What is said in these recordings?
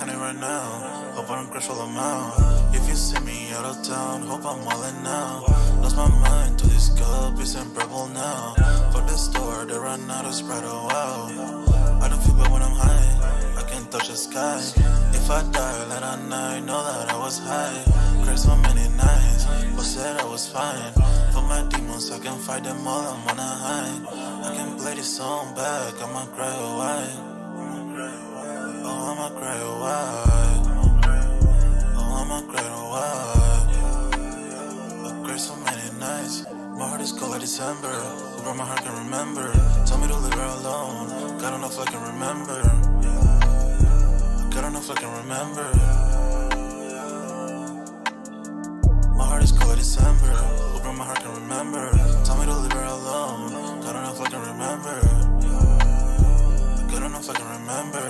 honey right now. Hope I don't crash all them out. If you see me out of town, hope I'm wildin' now. Lost my mind to this cup, it's unbearable now. For the store, they run out of Sprite, oh wow. I don't feel bad when I'm high, I can't touch the sky. If I die late at night, know that I was high. Cried so many nights, but said I was fine. For my demons, I can fight them all, I'm on a high. I can play this song back, I'ma cry a while. Oh, I'ma cry a while. Oh, I'ma cry a while. I cried so many nights. My heart is cold like December. Who broke my heart can remember. Told me to leave her alone. God don't know if I can remember. God don't know if I can remember. My heart is cold like December. Who broke my heart can remember. Told me to leave her alone. God don't know if I can remember. God don't know if I can remember.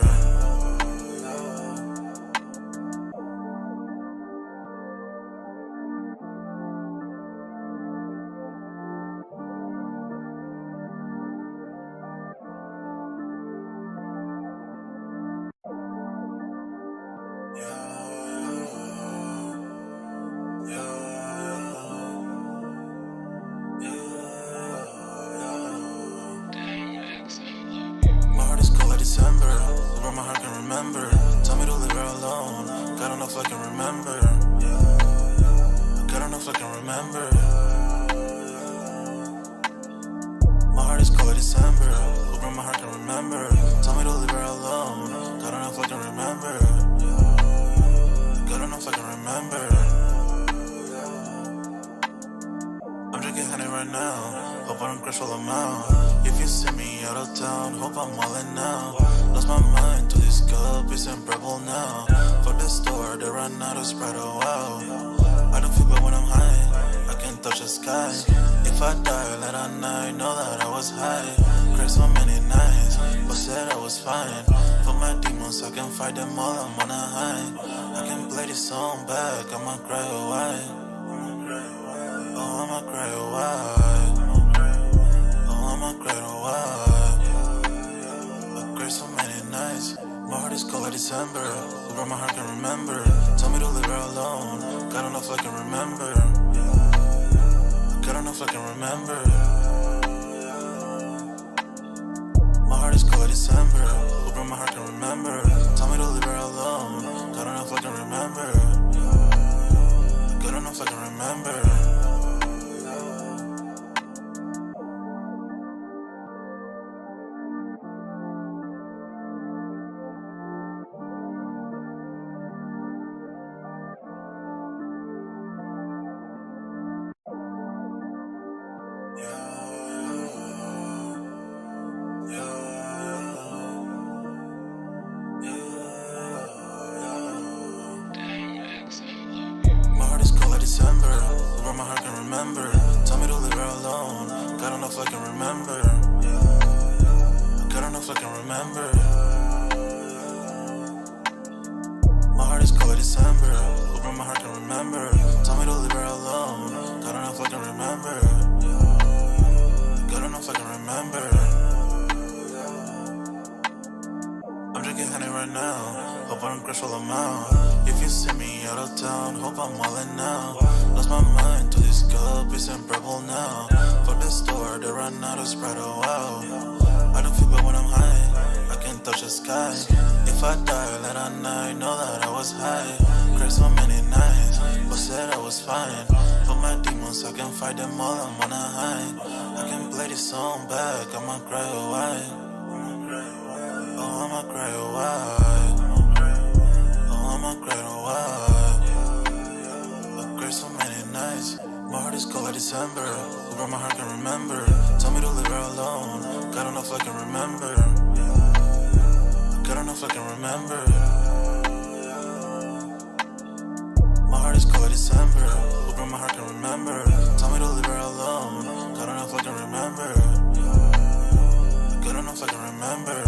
My heart is cold like December. Who broke my heart can remember. Tell me to leave her alone. God don't know if I can remember. God don't know if I can remember. My heart is cold like December. Who broke my heart can remember. Tell me to leave her alone. God don't know if I can remember. God don't know if I can remember. I'm drinking honey right now. Hope I don't crash all them out. If you see me out of town, hope I'm wildin' now. Lost my mind to this cup, it's unbearable now. For the store, they run out of Sprite, oh wow. I don't feel bad when I'm high, I can't touch the sky. If I die late at night, know that I was high. Cried so many nights, but said I was fine. For my demons, I can fight them all, I'm on a high. I can play this song back, I'ma cry a while. Oh, I'ma cry a while. Oh, I'ma cry a while. I cried so many nights. My heart is cold like December. Who broke my heart can remember. Tell me to leave her alone. God don't know if I can remember. God don't know if I can remember. My heart is cold like December. Who broke my heart can remember. Tell me to leave her alone. God don't know if I can remember. God don't know if I can remember. My heart is cold like December. Who broke my heart can remember. Tell me to leave her alone. God don't know if I can remember. God don't know if I can remember. My heart is cold like December. Who broke my heart can remember. Tell me to leave her alone. God don't know if I can remember. God don't know if I can remember. I'm drinking honey right now. Hope I don't crash all them out. If you see me out of town, hope I'm wildin' now. Lost my mind to this cup, it's unbearable now. For the store, they run out of Sprite, oh wow. I don't feel bad when I'm high, I can't touch the sky. If I die late at night, know that I was high. Cried so many nights, but said I was fine. For my demons, I can fight them all, I'm on a high. I can play this song back, I'ma cry a while. Oh, I'ma cry a while. Oh, I'ma cry a while. I cried so many nights. My heart is cold like December. Who broke my heart can remember. Tell me to leave her alone. God don't know if I can remember. God don't know if I can remember. My heart is cold like December. Who broke my heart can remember. Tell me to leave her alone. God don't know if I can remember. God don't know if I can remember.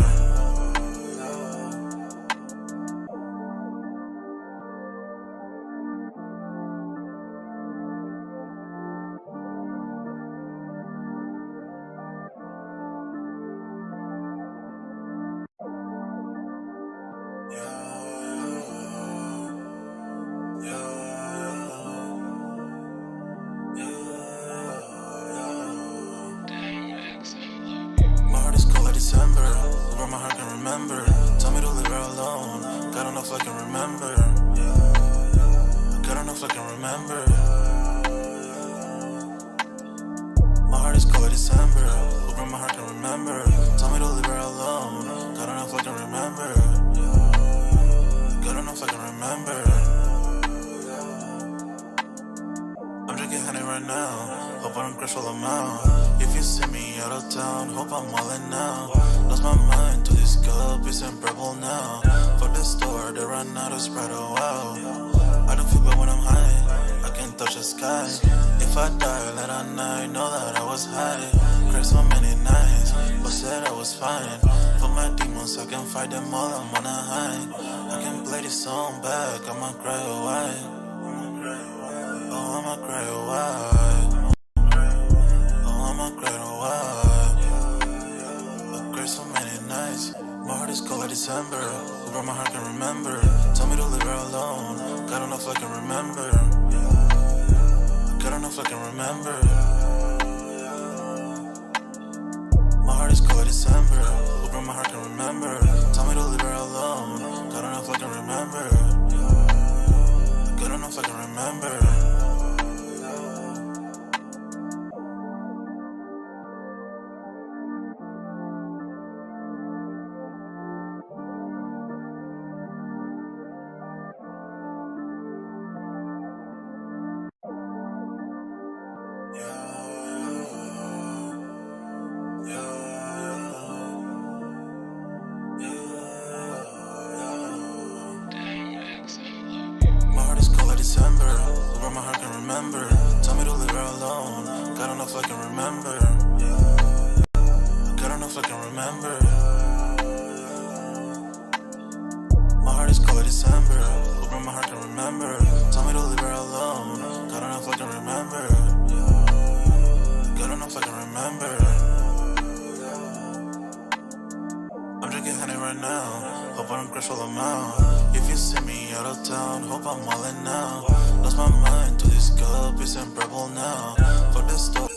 where my heart can remember. Tell me to leave her alone. God don't know if I can remember. God don't know if I can remember. My heart is cold like December. Where my heart can remember. Tell me to leave her alone. God don't know if I can remember. God don't know if I can remember. I'm drinking honey right now. Hope I don't crash all I'm out. If you see me out of town, hope I'm wildin' now. Lost my mind to this cup, it's unbearable now. For the store, they run out of Sprite, oh wow. I don't feel bad when I'm high, I can't touch the sky. If I die late at night, know that I was high. Cried so many nights, but said I was fine. For my demons, I can fight them all, I'm on a high. I can play this song back, I'ma cry, oh why? Oh, I'ma cry, oh why? Oh, I'ma cry, oh why? I cried so many nights. My heart is cold like December. Where my heart can remember. Tell me to leave her alone. God don't know if I can remember. God don't know if I can remember. My heart is cold like December. Where my heart can remember. Tell me to leave her alone. God don't know if I can remember. God don't know if I can remember. My heart is cold like December. Where my heart can remember. Tell me to leave her alone. God don't know if I can remember. God don't know if I can remember. My heart is cold like December. Where my heart can remember. Tell me to leave her alone. God don't know if I can remember. God don't know if I can remember. I'm drinking honey right now. Hope I don't crash all I'm out. If you see me out of town, hope I'm wildin' now. Lost my mind to this cup, it's unbearable now. For the store.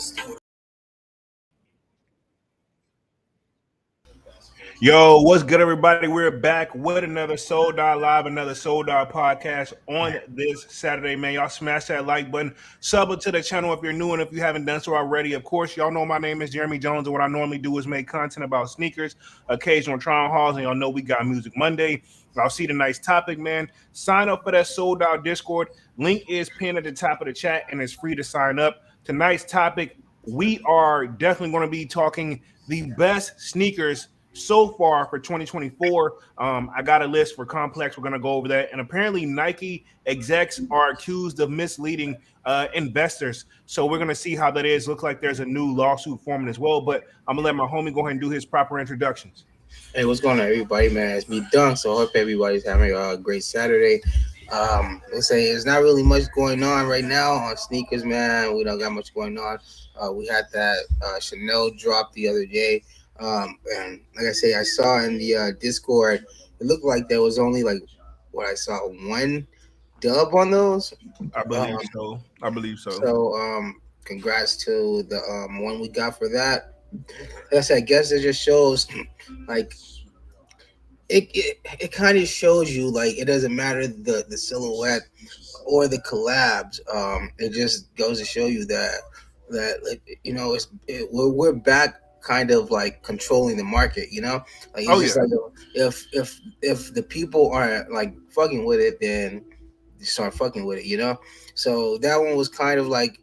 Yo, what's good, everybody? We're back with another Sold Out Live, another Sold Out podcast on this Saturday, man. Y'all smash that like button, sub to the channel if you're new, and if you haven't done so already, of course, y'all know my name is Jeremy Jones, and what I normally do is make content about sneakers, occasional try hauls, and y'all know we got Music Monday. I'll see the nice topic, man. Sign up for that Sold Out Discord. Link is pinned at the top of the chat, and it's free to sign up. Tonight's topic, we are definitely going to be talking the best sneakers so far for 2024. I got a list for Complex. We're going to go over that. And apparently, Nike execs are accused of misleading investors. So we're going to see how that is. Looks like there's a new lawsuit forming as well. But I'm going to let my homie go ahead and do his proper introductions. Hey, what's going on, everybody, man? It's me, Dunk. So I hope everybody's having a great Saturday. Let's say there's not really much going on right now on sneakers, man. We don't got much going on. We had that Chanel drop the other day, and like I say, I saw in the Discord, it looked like there was only like what I saw one dub on those. I Um, believe so. I believe so. so congrats to the one we got for that. Like I said, I guess it just shows like it kind of shows you like it doesn't matter the silhouette or the collabs. It just goes to show you that like, we're back kind of like controlling the market. Like it's Oh, just yeah. like if the people aren't like fucking with it, then they start fucking with it. So that one was kind of like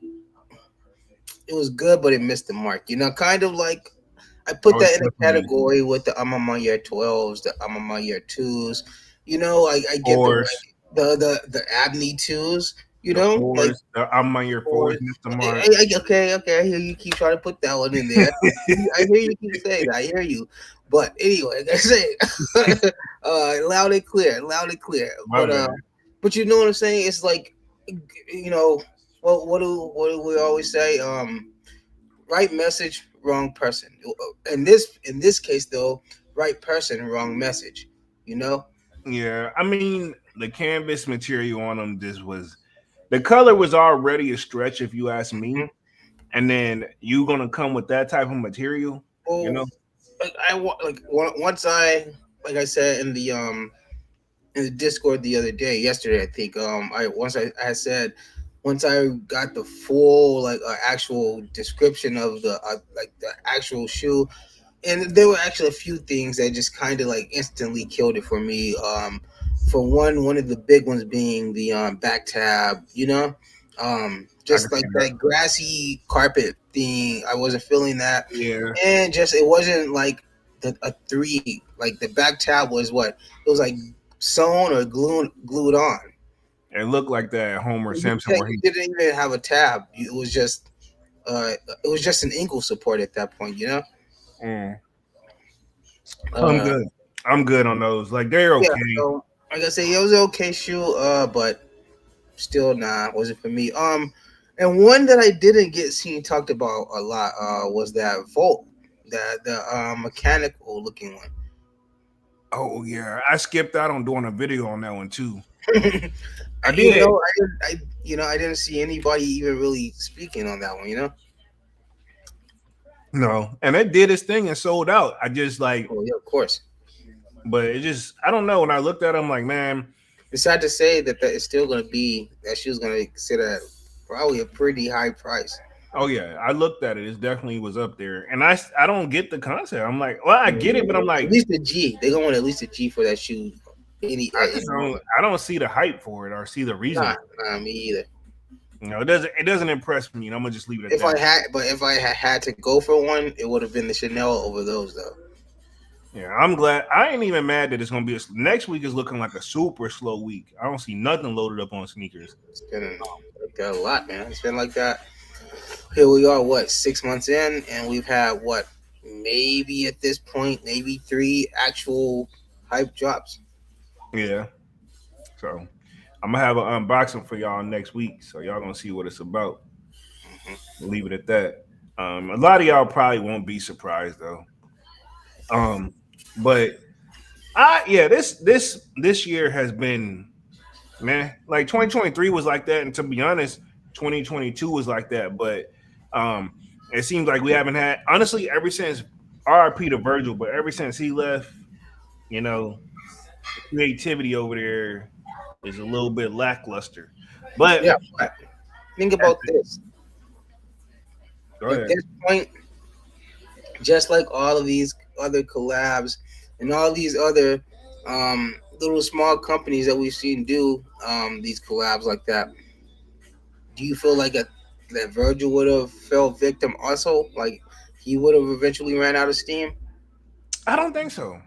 it was good, but it missed the mark. Kind of like I put Oh, that in a definitely. category with the I'm on my year 12s, the I'm on my year 2s. I get the Fours, rank, the Abney 2s, the like fours, I'm on your or fours, Mr. Mark. okay, I hear you keep trying to put that one in there. I hear you keep saying that. I hear you. But anyway, like I say, loud and clear. My bad. But you know what I'm saying? It's like, you know, what do we always say? Right message, wrong person. In this case though, right person, wrong message. You know. Yeah, I mean, the canvas material on them just was the color was already a stretch, if you ask me. Mhm. And then you gonna come with that type of material, you Well, know? once I, like I said in the Discord the other day, yesterday I think, I said, once I got the full actual description of the the actual shoe, and there were actually a few things that just kind of like instantly killed it for me. For one of the big ones being the back tab, I can just like see that. that grassy carpet thing. I wasn't feeling that, Yeah, and just it wasn't like a three. Like the back tab was what it was like sewn or glued on. it looked like that Homer Simpson where You he. didn't even have a tab. It was just an ankle support at that point. Mm, I'm Uh, good. I'm good on those. Like they're yeah. okay. So like I say, it was an okay shoe. But still, nah, wasn't for me. And one that I didn't get seen talked about a lot. Was that Volt, that the mechanical looking one. Oh yeah, I skipped out on doing a video on that one too. I You did. know, I didn't see anybody even really speaking on that one. No, and it did its thing and sold out. I just like, Oh yeah, of course. but it just I don't know. When I looked at it, I'm like, man, It's sad to say that it's still going to be that she was going to consider probably a pretty high price. oh yeah, I looked at it. It definitely was up there, and I don't get the concept. I'm like, well, I get it, but I'm At like, least a G. They're going to want at least a G for that shoe. I At just any don't. moment. I don't see the hype for it or see the reason. Nah, me either. It doesn't impress me, and I'm gonna just leave it at that. If I had to go for one, it would have been the Chanel over those though. Yeah, I'm glad. I ain't even mad that it's gonna be next week is looking like a super slow week. I don't see nothing loaded up on sneakers. It's been like that a lot, man. It's been like that. Here we are, what 6 months in, and we've had what maybe at this point, maybe three actual hype drops. Yeah, so I'm gonna have an unboxing for y'all next week, so y'all gonna see what it's about. Leave it at that. A lot of y'all probably won't be surprised though. Um, but this year has been man like 2023 was like that, and to be honest, 2022 was like that. But um, it seems like we haven't had honestly ever since RIP to Virgil, but ever since he left, you know, the creativity over there is a little bit lackluster. But Yeah, but think about this. go At ahead. this point, just like all of these other collabs and all these other little small companies that we've seen do these collabs like that, do you feel like that Virgil would have fell victim also? Like he would have eventually ran out of steam? I don't think so.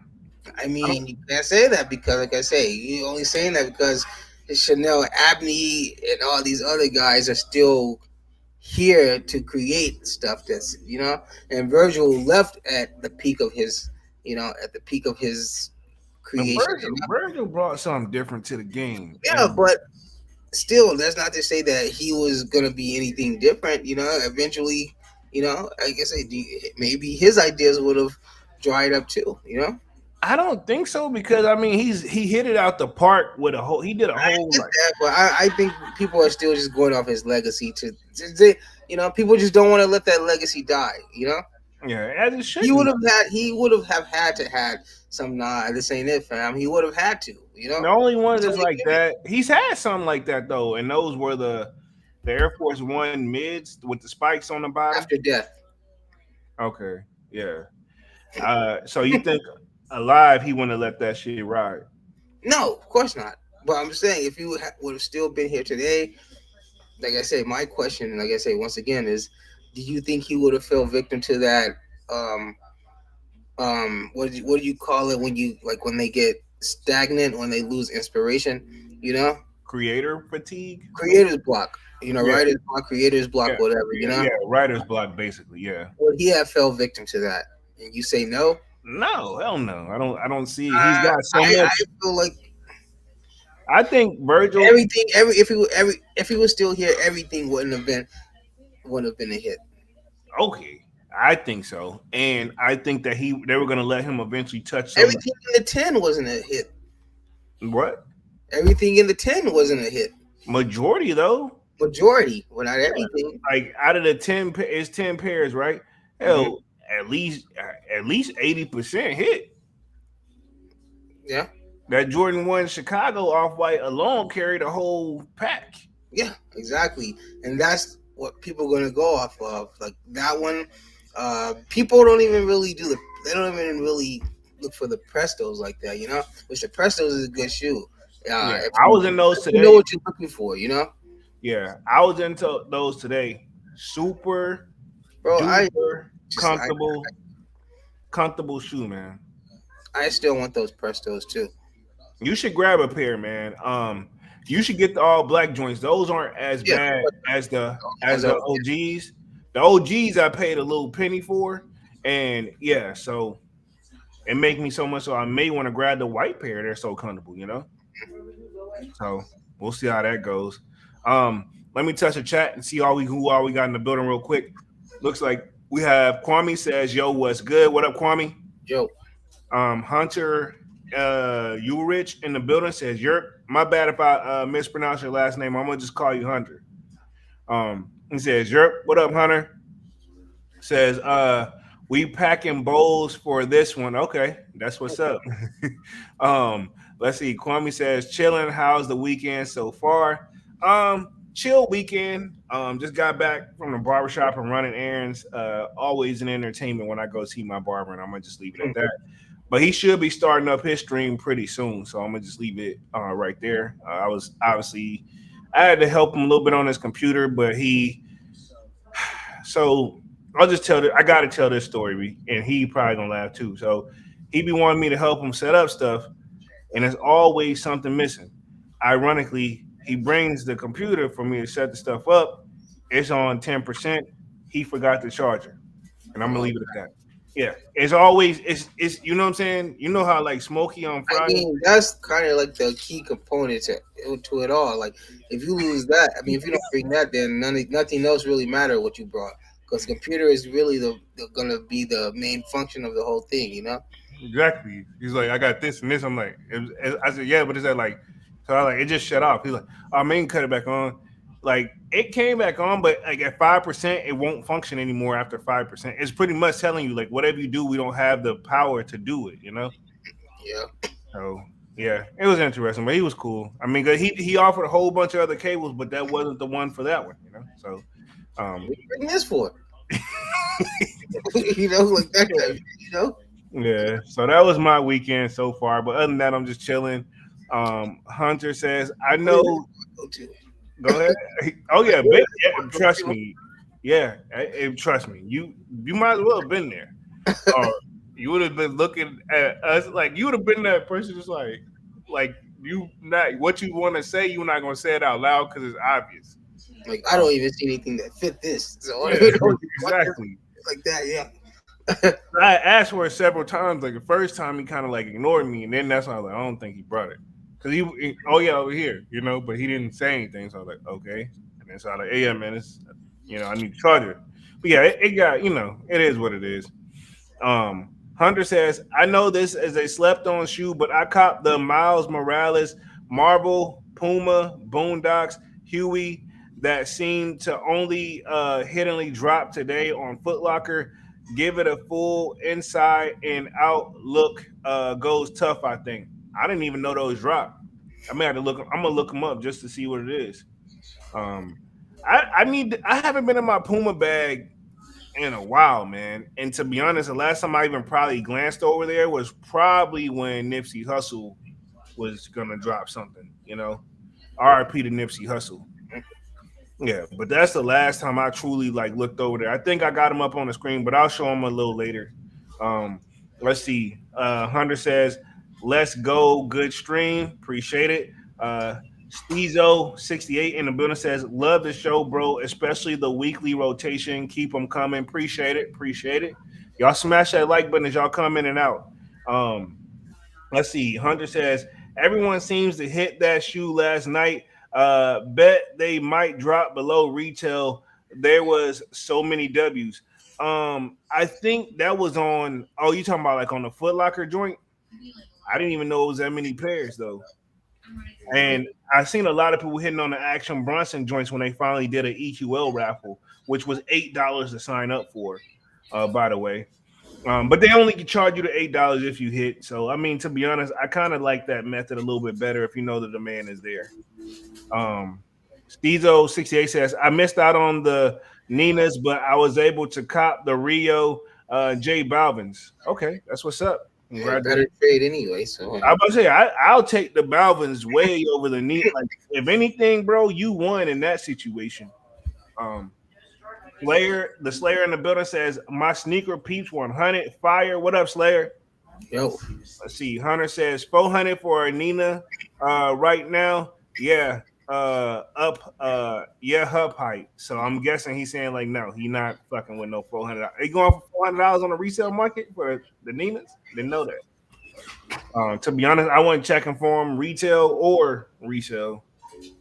I I don't, mean, you can't say that because, like I say, you only saying that because Chanel Abney and all these other guys are still here to create stuff and Virgil left at the peak of his at the peak of his creation. Virgil brought something different to the game, Yeah, and but still, that's not to say that he was gonna be anything different. Eventually, like I say, maybe his ideas would have dried up too. I don't think so because I mean he hit it out the park with a whole. He did a I whole get like that, but I think people are still just going off his legacy people just don't want to let that legacy die. yeah, as it should be. He would have had to had some this ain't it, fam. He would have had to. The only one That's that's what he like gave that, he's had something like that though, and those were the Air Force One mids with the spikes on the bottom. after death. Okay, yeah. So you think alive he wouldn't have let that shit ride? No, of course not. But I'm saying if you would have still been here today, like I say, my question, like I say once again, is, do you think he would have fell victim to that? Um, what do you call it when you like when they get stagnant, when they lose inspiration? You know, Creator fatigue. creator's block. Yeah, Writer's block, creator's block, yeah, whatever. yeah. Writer's block, basically. Yeah. Would he have fell victim to that? And you say no. No, hell no. I don't see. He's got so I much. feel like I think Virgil. everything, if he was still here, everything wouldn't have been a hit. Okay, I think so, and I think that they were gonna let him eventually touch some. Everything in the 10 wasn't a hit. What Everything in the 10 wasn't a hit. majority though? Majority, well, not everything. Like out of the 10, it's 10 pairs, right? Mhm. Hell, at least at least 80% hit. Yeah, That Jordan 1 Chicago off white alone carried a whole pack. yeah, exactly. And that's what people are gonna go off of. Like that one, people don't even really do the. They don't even really look for the Prestos like that, you know. Which the Prestos is a good shoe. Yeah, If I you, was in those if you know today. what you're looking for, you know, Yeah, I was into those today. Super bro. duper Just I, comfortable shoe, man. I still want those Prestos too. You should grab a pair, man. You should get the all black joints. Those aren't as Yeah, bad as ones the are- OGs. The OGs I paid a little penny for, and yeah, so it make me so much so I may want to grab the white pair. They're so comfortable, you know. So we'll see how that goes. Let me touch the chat and see who all we got in the building real quick. Looks like we have Kwame says, "Yo, what's good? What up, Kwame?" Yo, Hunter Ulrich in the building says, "You're my bad if I mispronounce your last name. I'm gonna just call you Hunter." He says, "Yerp, what up, Hunter?" Says, we packing bowls for this one. Okay, that's what's up. Let's see. Kwame says, chilling. How's the weekend so far? Chill weekend. Just got back from the barbershop and running errands. Always an entertainment when I go see my barber, and I'm gonna just leave it at that. But he should be starting up his stream pretty soon, so I'm gonna just leave it right there. I was obviously I had to help him a little bit on his computer, but he so I'll just I gotta tell this story, and he probably gonna laugh too. So he be wanting me to help him set up stuff, and there's always something missing. Ironically, he brings the computer for me to set the stuff up. It's on 10%. He forgot the charger, and I'm gonna oh, leave it at that. Yeah, it's always it's you know what I'm saying. You know how like Smokey on I Friday. mean, that's kind of like the key component to it all. Like, if you lose that, I mean, if you don't bring that, then nothing else really matter what you brought, because the computer is really the gonna be the main function of the whole thing. You know? Exactly. He's like, I got this and this. I'm like, I said, yeah, but is that like, so I like, it just shut off. He's like, I mean, cut it back on. Like, it came back on, but like at 5%, it won't function anymore after 5%. It's pretty much telling you, like, whatever you do, we don't have the power to do it, you know? Yeah. So, yeah, it was interesting, but he was cool. I mean, 'cause he offered a whole bunch of other cables, but that wasn't the one for that one, you know? So, What you bring this for? You know, like that. You know? yeah, so that was my weekend so far. But other than that, I'm just chilling. Hunter says, I What is know. Go to? Go ahead. Oh yeah, yeah, trust me. Yeah, trust me. You might as well have been there. Or you would have been looking at us like you would have been that person, just like you not what you want to say. You're not gonna say it out loud because it's obvious. Like, I don't even see anything that fit this. So Yeah, you know, exactly. like that. Yeah. I asked for it several times. Like the first time, he kind of like ignored me, and then that's why I was like, I don't think he brought it because oh yeah, over here, you know. But he didn't say anything, so I was like, okay. And then so I was like, hey, yeah, man, it's I need to charge it. But yeah, it got it is what it is. Hunter says, I know this is a slept on shoe, but I copped the Miles Morales Marble Puma Boondocks Huey that seemed to only hiddenly drop today on Foot Locker. Give it a full inside and out look. Goes tough, I think. I didn't even know those dropped. I may have to look. I'm gonna look them up just to see what it is. Um, I haven't been in my Puma bag in a while, man. And to be honest, the last time I even probably glanced over there was probably when Nipsey Hussle was gonna drop something. R.I.P. to Nipsey Hussle. Yeah, but that's the last time I truly like looked over there. I think I got him up on the screen, but I'll show him a little later. Um, let's see. Hunter says, "Let's go, good stream, appreciate it." Steezo68 in the building says, "Love the show, bro, especially the weekly rotation. Keep them coming. Appreciate it, appreciate it. Y'all smash that like button as y'all come in and out." Um, Let's see. Hunter says everyone seems to hit that shoe last night. Bet they might drop below retail. There was so many W's. I think that was on. Oh, you talking about like on the Foot Locker joint? I didn't even know it was that many pairs though. And I've seen a lot of people hitting on the Action Bronson joints when they finally did an EQL raffle, which was $8 to sign up for. By the way. But they only can charge you the $8 if you hit. So I mean, to be honest, I kind of like that method a little bit better if you know the demand is there. Steezo68 says, I missed out on the Ninas, but I was able to cop the Rio J Balvin's. Okay, that's what's up. Yeah, better Congratulations. trade anyway. So I'm about to say I'll take the Balvin's way over the Nina. Like if anything, bro, you won in that situation. Um the Slayer in the building says my sneaker peeps 100 fire. What up, Slayer? yo, Let's see. Hunter says 400 for a Nina right now. Yeah. Up yeah, hub height. So I'm guessing he's saying like no, he not fucking with no 400. Are you going for $400 on the resale market for the Ninas? Didn't know that. To be honest, I wasn't checking for them retail or resale.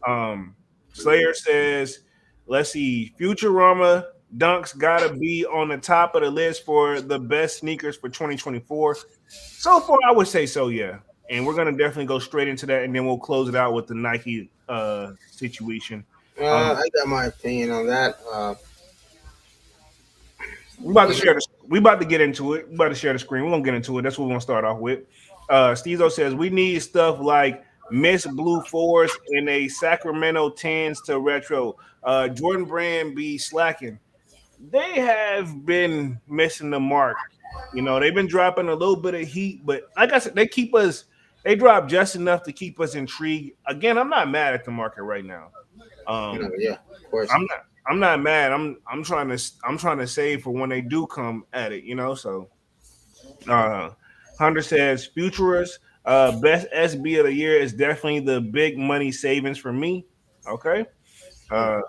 Um, Slayer says, let's see, Futurama Dunks gotta be on the top of the list for the best sneakers for 2024. So far, I would say so, yeah. And we're gonna definitely go straight into that, and then we'll close it out with the Nike situation. I got my opinion on that. We about to You share the. We about to get into it. We about to share the screen. We're gonna get into it. That's what we're gonna start off with. Stezo says we need stuff like Miss Blue Force and a Sacramento tens to retro. Jordan Brand be slacking. They have been missing the mark. You know, they've been dropping a little bit of heat, but like I said, they keep us. They drop just enough to keep us intrigued. Again, I'm not mad at the market right now. Um, yeah, of course. I'm not. I'm not mad. I'm trying to save for when they do come at it. You know. So Hunter says Futurist best SB of the year is definitely the big money savings for me. Okay. Uh,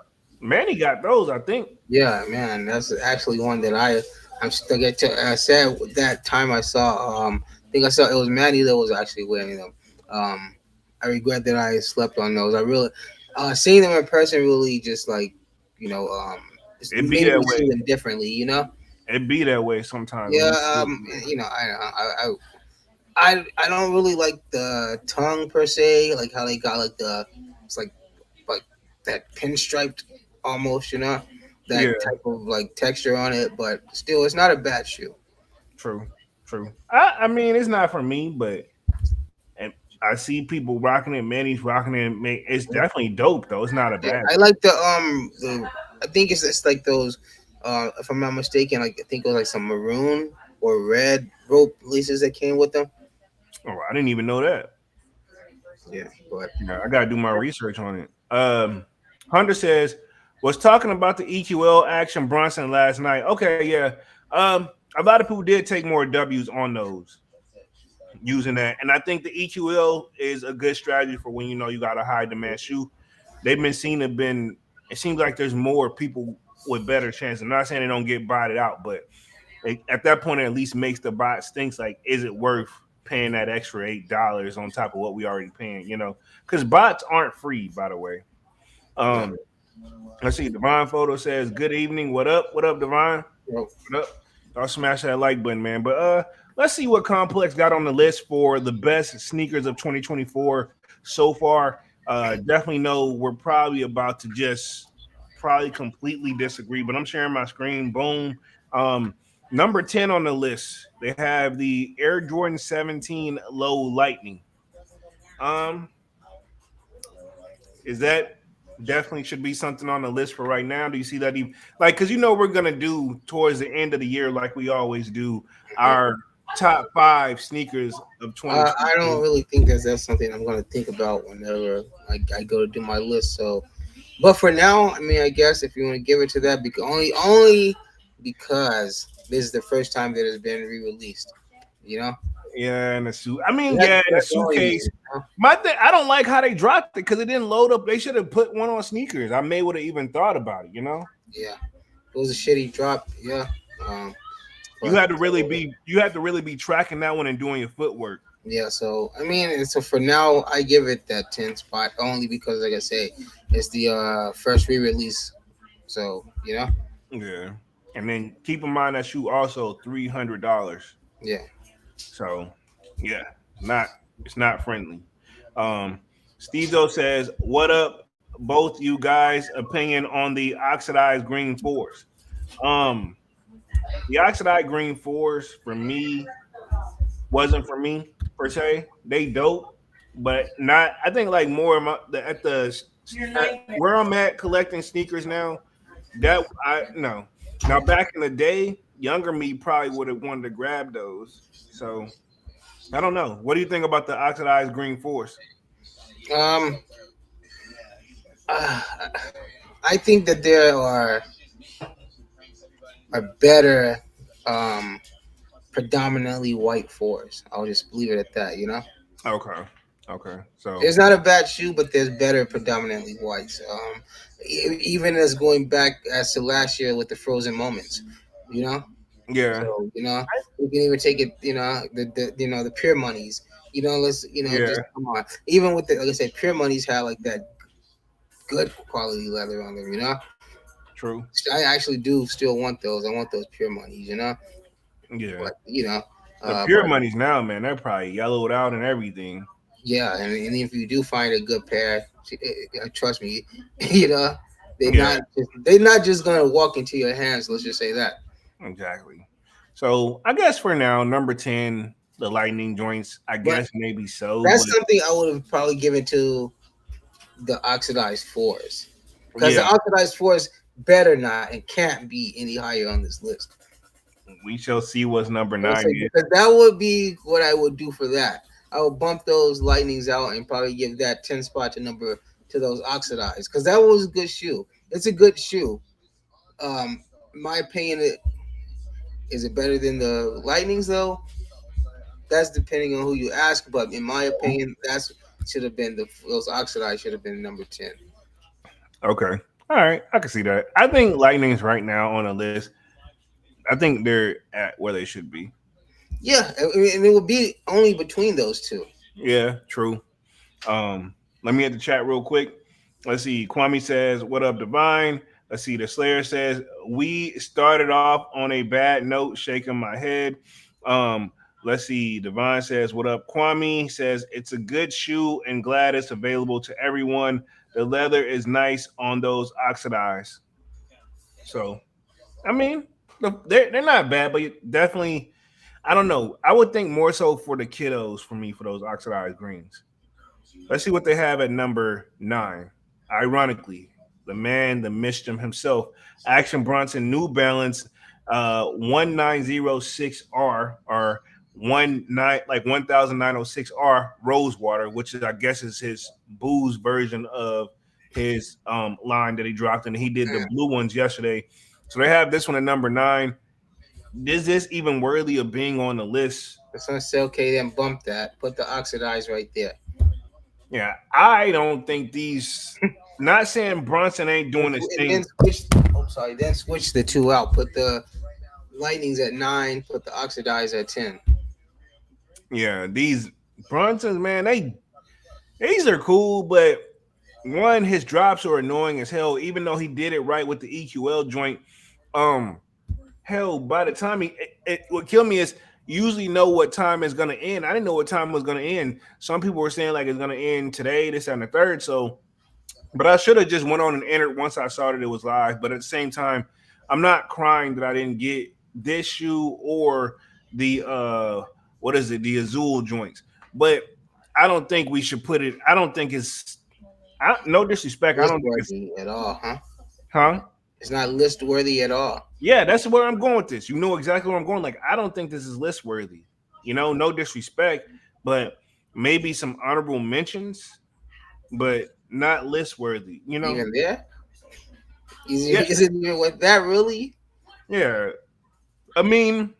Manny got those. I think. Yeah, man, that's actually one that I'm still get to. I said that time I saw. I think I saw it was Manny that was actually wearing them. I regret that I slept on those. I really seeing them in person really just like you know just It be made that me see way. them differently. You know. It be that way sometimes when Yeah. you see it in person. You know I don't really like the tongue per se, like how they got like the it's like that pinstriped almost, you know, that Yeah, type of like texture on it. But still, it's not a bad shoe. true, true. I mean, it's not for me, but and I see people rocking it. Manny's rocking it. It's definitely dope though. It's not a Yeah, bad I shoe. like the I think it's like those. If I'm not mistaken, like I think it was like some maroon or red rope laces that came with them. Oh, I didn't even know that. Yeah, but Yeah, I gotta do my research on it. Hunter says was talking about the EQL action Bronson last night. Okay, yeah. A lot of people did take more W's on those using that, and I think the EQL is a good strategy for when you know you got a high demand shoe. They've been seen to been. It seems like there's more people with better chances. I'm not saying they don't get botted out, but at that point, it at least makes the bot stinks. Like, is it worth paying that extra $8 on top of what we already paying? You know, because bots aren't free, by the way. no, Um, let's see. Divine Photo says, "Good evening. What up? What up, Divine? no, What up? I'll smash that like button, man. But let's see what Complex got on the list for the best sneakers of 2024 so far. Definitely know we're probably about to just probably completely disagree, but I'm sharing my screen. Boom. Um, number 10 on the list, they have the Air Jordan 17 Low Lightning. Um, is that definitely should be something on the list for right now? Do you see that even like because you know we're gonna do towards the end of the year like we always do our top five sneakers of I don't 2024. really think that's something I'm gonna think about whenever I go to do my list. So, but for now, I mean, I guess if you want to give it to that, because only because this is the first time that it's been re-released. You know, Yeah, and the suit. I mean, yeah, and the that's the only suitcase. reason. You know? My thing, I don't like how they dropped it because it didn't load up. They should have put one on sneakers. I may would have even thought about it. You know, Yeah, it was a shitty drop. Yeah, um, you but had to really be tracking that one and doing your footwork. yeah. So I mean, and so for now, I give it that 10 spot only because, like I say, it's the first re-release. So you know, Yeah, and then keep in mind that shoe also $300. yeah. So yeah, not it's not friendly. Um, Stezo says, "What up, both you guys? Opinion on the oxidized green force?" Um, The oxidized green fours for me wasn't for me per se. They dope, but not. I think like more of at the at where I'm at collecting sneakers now. That I no. Now back in the day, younger me probably would have wanted to grab those. So I don't know. What do you think about the oxidized green force? Um, uh, I think that there are better, um, predominantly white fours. I'll just leave it at that. Okay. Okay. So It's not a bad shoe, but there's better predominantly whites. Even as going back as to last year with the frozen moments, you know. yeah. So we can even take it. The pure monies. Let's just Yeah. come on. Even with the like I said, pure monies have like that good quality leather on them. True. I actually do still want those. I want those pure monies. Yeah. But The pure but monies now, man, they're probably yellowed out and everything. yeah, and if you do find a good pair, trust me, you know Yeah. they're not just gonna walk into your hands. Let's just say that. Exactly. So I guess for now, number 10, the lightning joints. I But guess maybe so, but that's something I would have probably given to the oxidized fours, because the yeah, oxidized fours better not and can't be any higher on this list. we shall see what's number I would nine say is. because that would be what I would do for that. I would bump those lightnings out and probably give that 10 spot to those oxidized because that was a good shoe. It's a good shoe. In my opinion, is it better than the lightnings though? That's depending on who you ask. But in my opinion, that's should have been those oxidized should have been number 10. Okay. All right. I can see that. I think lightning's right now on the list. I think they're at where they should be. Yeah, and it would be only between those two. Yeah, true. Let me hit the chat real quick. Let's see. Kwame says, "What up, Divine?" Let's see. The Slayer says, "We started off on a bad note, shaking my head." Um, let's see. Divine says, "What up, Kwame?" Says, "It's a good shoe and glad it's available to everyone. The leather is nice on those oxidized." So, I mean, they're not bad, but definitely, I don't know. I would think more so for the kiddos for me for those oxidized greens. Let's see what they have at number 9. Ironically, the man, the mischief himself, Action Bronson New Balance 1906R or 1906R Rosewater, which is I guess is his booze version of his line that he dropped, and he did the Yeah, blue ones yesterday. So they have this one at number 9. Is this even worthy of being on the list? that's gonna say okay. Then bump that. Put the oxidized right there. Yeah, I don't think these. Not saying Brunson ain't And, doing his and then thing. switch. Oh, sorry. Then switch the two out. Put the lightnings at 9. Put the oxidized at 10. Yeah, these Brunsons, man, these are cool, but one, his drops are annoying as hell. Even though he did it right with the EQL joint, um, hell, by the time what killed me is you usually know what time is gonna end. I didn't know what time was gonna end. Some people were saying like it's gonna end today, this and the third. So but I should have just went on and entered once I saw that it was live. But at the same time, I'm not crying that I didn't get this shoe or the what is it, the Azul joints. But I don't think we should put it. I don't think it's. No disrespect. I List don't think it's. worthy at all, huh? Huh? It's not list worthy at all. Yeah, that's where I'm going with this. You know exactly where I'm going. Like I don't think this is list worthy. No disrespect, but maybe some honorable mentions, but not list worthy. Even there, Yeah, is it even with that really? yeah. I mean,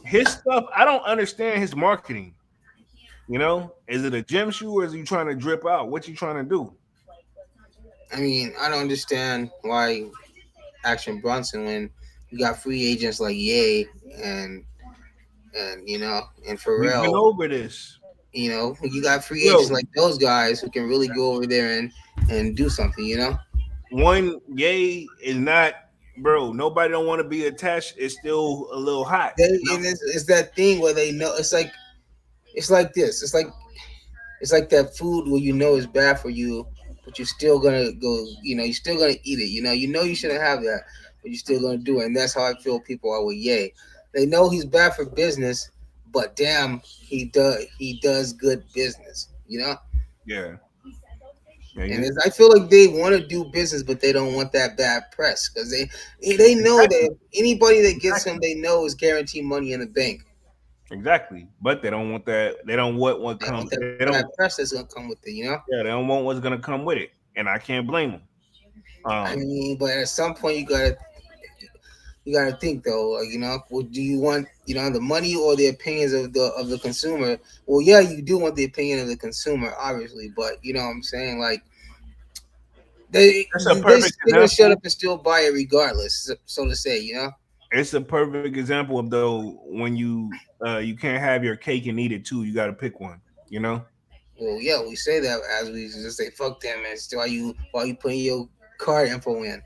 his stuff, I don't understand his marketing. Is it a gym shoe or is he trying to drip out? What you trying to do? I mean, I don't understand why Action Bronson when you got free agents like Ye and and We've been Pharrell. over this. You got free agents Yo, like those guys who can really go over there and do something. one yay is not, bro. Nobody don't want to be attached. It's still a little hot. And it's that thing where they know it's like this. It's like that food where you know it's bad for you, but you're still gonna go. You're still gonna eat it. You know you shouldn't have that. but you're still gonna do it. And that's how I feel people are with Ye. They know he's bad for business, but damn, he does good business. You know. Yeah, yeah, And I feel like they want to do business, but they don't want that bad press because they know exactly, that anybody that gets exactly, him, they know is guaranteed money in the bank. exactly. But they don't want that. They don't want what They don't come. want that They bad don't. press that's gonna come with it. You know. Yeah, they don't want what's gonna come with it, and I can't blame them. I Um, mean, but at some point you gotta think though. Like, well, do you want the money or the opinions of the consumer? Well, yeah, you do want the opinion of the consumer, obviously, but you know what I'm saying. Like it's a they perfect they're gonna shut example. up and still buy it regardless, so to say. You know. It's a perfect example of though when you can't have your cake and eat it too. You got to pick one. You know. Well, yeah, we say that as we just say fuck them, and still why you putting your card info in.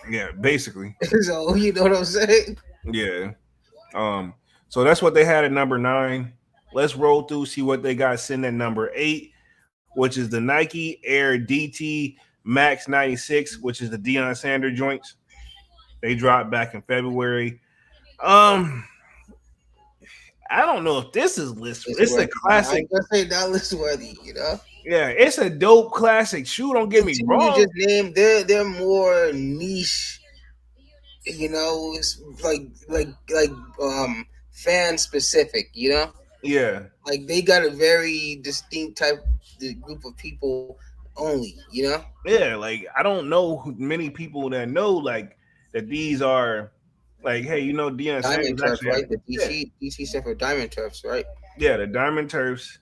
Yeah, basically. So you know what I'm saying? Yeah. Um. So that's what they had at number 9. Let's roll through see what they got sitting at number 8, which is the Nike Air DT Max 96, which is the Deion Sanders joints. They dropped back in February. Um, I don't know if this is list. List It's a worthy. Nah, I classic. ain't gonna say not list worthy. You know. Yeah, it's a dope classic shoe. Don't get The me two you wrong. just named, they're more niche. It's like fan specific. You know, Yeah, like they got a very distinct type the group of people only. You know, yeah. Like I don't know many people that know like that these are like, hey, Deion diamond Sanders turf, actually had right? The yeah, DC stuff for diamond turfs, right? yeah, the Diamond Turfs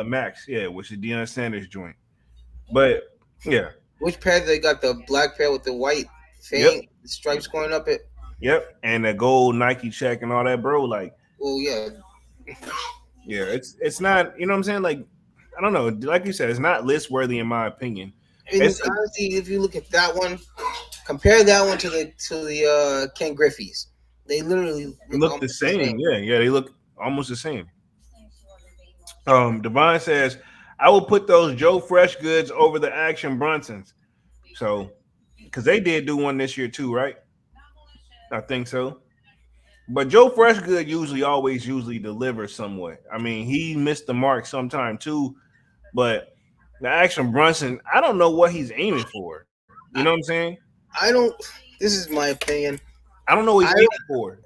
Max, yeah, which is Deion Sanders joint. But yeah, Which pair they got? The black pair with the white yep, fang stripes going up it. yep, and the gold Nike check and all that, bro. Like, Oh yeah, yeah, it's not, you know what I'm saying? Like, I don't know, like you said, it's not list worthy in my opinion. and It's a, honestly, if you look at that one, compare that one to the Ken Griffey's. They literally look look the almost the same. same. Yeah, yeah, they look almost the same. Devon says, I will put those Joe Fresh goods over the Action Brunsons. So, because they did do one this year too, right? I think so. But Joe Freshgood usually delivers somewhat. I mean, he missed the mark sometime too, but the Action Brunson, I don't know what he's aiming for. You know what I'm saying? I don't. This is my opinion. I don't know what he's I aiming don't for.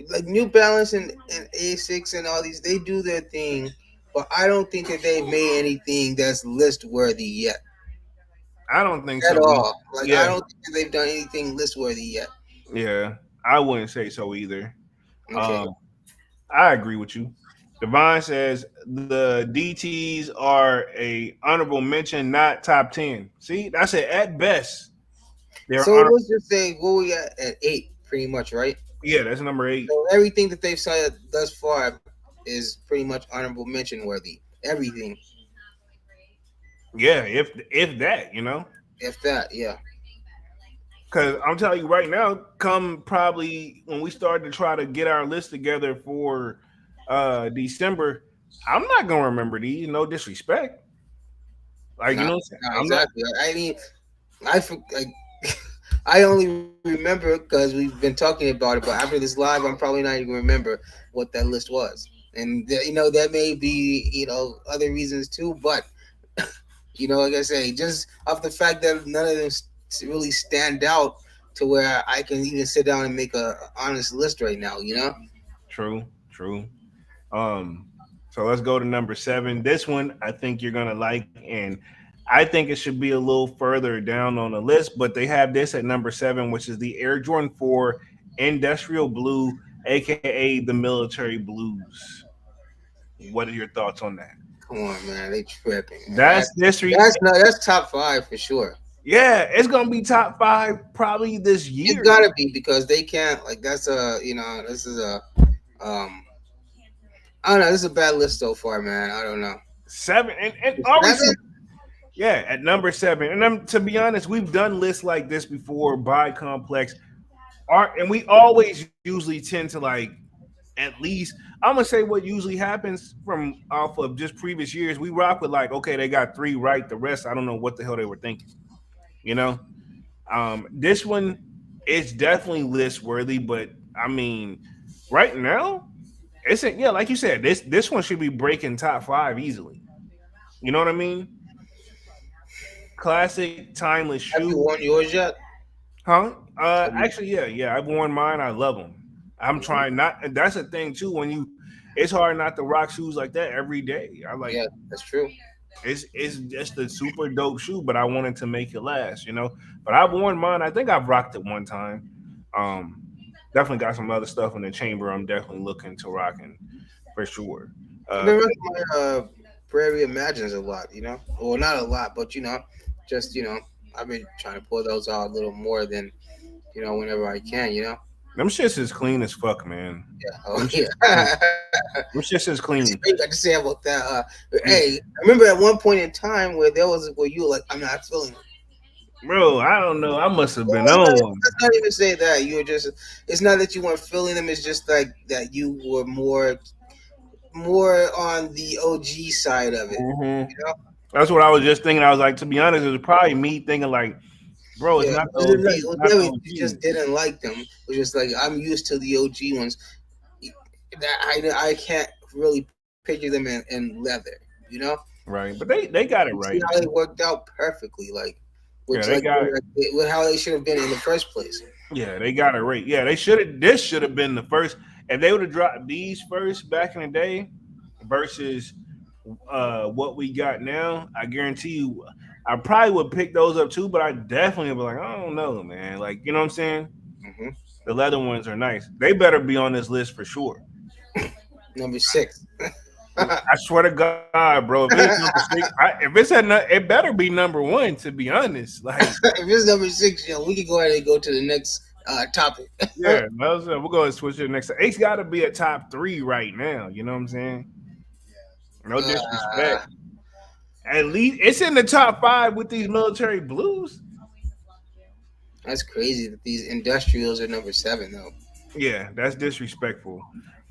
like New Balance and Asics and all these. They do their thing, but I don't think that they've made anything that's list worthy yet I don't think at so either. all. Like I Yeah, don't think that they've done anything list worthy yet. yeah. I wouldn't say so either. Okay. Um, I agree with you. Devon says the DTs are a honorable mention, not top 10. See, that's it. At best, they're So honor. let's just say what we at 8, pretty much, right? Yeah, that's number 8. So everything that they've said thus far is pretty much honorable mention worthy. Everything, Yeah, if that, if that, yeah. because I'm telling you right now, come probably when we start to try to get our list together for December, I'm not gonna remember these. No disrespect, like Not, what I'm saying. not I'm not exactly. I mean, like I only remember because we've been talking about it. But after this live, I'm probably not even gonna remember what that list was. And that may be other reasons too. But like I say, just off the fact that none of them really stand out to where I can even sit down and make a honest list right now. true, true. Um, so let's go to number 7. This one I think you're gonna like, and I think it should be a little further down on the list, but they have this at number 7, which is the Air Jordan 4 Industrial Blue, aka the Military Blues. What are your thoughts on that? Come on, man, they tripping, man. That's this. That's top five for sure. Yeah, it's gonna be top 5 probably this It's year. gotta be because they can't like that's this is a um I don't know, this is a bad list so far, man. I don't know. 7 and obviously, Seven? yeah, at number 7. And to be honest, we've done lists like this before by Complex. And we always usually tend to like at least I'm gonna say what usually happens from off of just previous years. We rock with like, okay, they got 3 right. The rest, I don't know what the hell they were thinking. You know, this one it's definitely list worthy, but I mean, right now, it's a, yeah, like you said, this one should be breaking top five easily. You know what I mean? Classic, timeless Have you shoe, worn yours yet? huh? Have you? Actually, yeah, I've worn mine. I love them. I'm Mhm. trying not. And that's the thing too. When you, it's hard not to rock shoes like that every day. I like Yeah, that's true. it's just a super dope shoe, but I wanted to make it last. But I've worn mine. I think I've rocked it one time. Um, Definitely got some other stuff in the chamber. I'm definitely looking to rocking for sure. I've been But rocking my Prairie Imagines a lot, you know. Well, not a lot, but just I've been trying to pull those out a little more than whenever I can, you know. them shits is clean as fuck, man. Yeah. Oh Them yeah. shits is clean. Them shits is clean. I got to say about that. Mm, Hey, I remember at one point in time where you were like, I'm not feeling it. bro, I don't know. I must have Well, been on one. let's not even say that. You were just. It's not that you weren't feeling them. It's just like that you were more on the OG side of it. Hmm. You know? That's what I was just thinking. I was like, to be honest, it was probably me thinking like, bro, it's Yeah. not the It OG, it's was not the never, you OG. just didn't like them. It was just like I'm used to the OG ones. That I can't really picture them in leather. You know? Right, but they got it You see right. how they worked out perfectly, like Yeah, which they like got it. with how they should have been in the first place. Yeah, they got it right. Yeah, they should have. This should have been the first. If they would have dropped these first back in the day versus what we got now, I guarantee you, I probably would pick those up too. But I definitely would be like, I don't know, man. Like, you know what I'm saying? Hmm. The leather ones are nice. They better be on this list for sure. Number six. I swear to God, bro. If it's number six, if it's it better be number one. To be honest, like, If it's number six, we can go ahead and go to the next topic. yeah, we're going to switch to the next. It's got to be a top three right now. You know what I'm saying? No uh, disrespect. At least it's in the top five with these military blues. that's crazy that these industrials are number seven though. Yeah, that's disrespectful.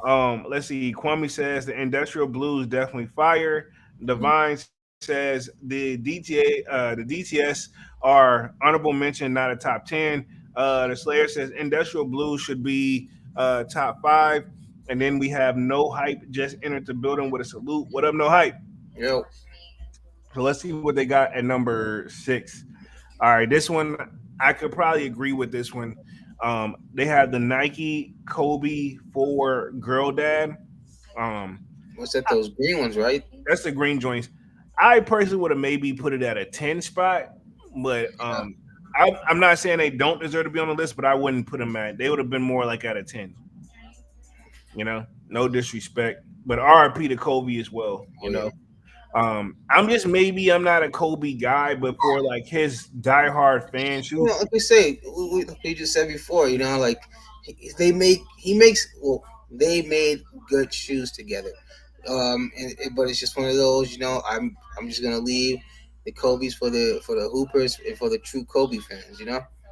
Let's see. Kwame says the industrial blues definitely fire. Divine says the DTS are honorable mention, not a top 10. The Slayer says industrial blues should be top five. And then we have no hype just entered the building with a salute. What up, no hype? Yo, So let's see what they got at number six. All right, this one I could probably agree with this one. They have the Nike Kobe for Girl Dad. Um, what's that? Those green ones, right? that's the green joints. I personally would have maybe put it at a 10 spot, but I'm not saying they don't deserve to be on the list, but I wouldn't put them at. They would have been more like at a 10. No disrespect, but RP to Kobe as well. Oh yeah. I'm just maybe I'm not a Kobe guy, but for like his diehard fans who Like we say, like we just said before, like he makes they made good shoes together. But it's just one of those, I'm just gonna leave the Kobe's for the Hoopers and for the true Kobe fans.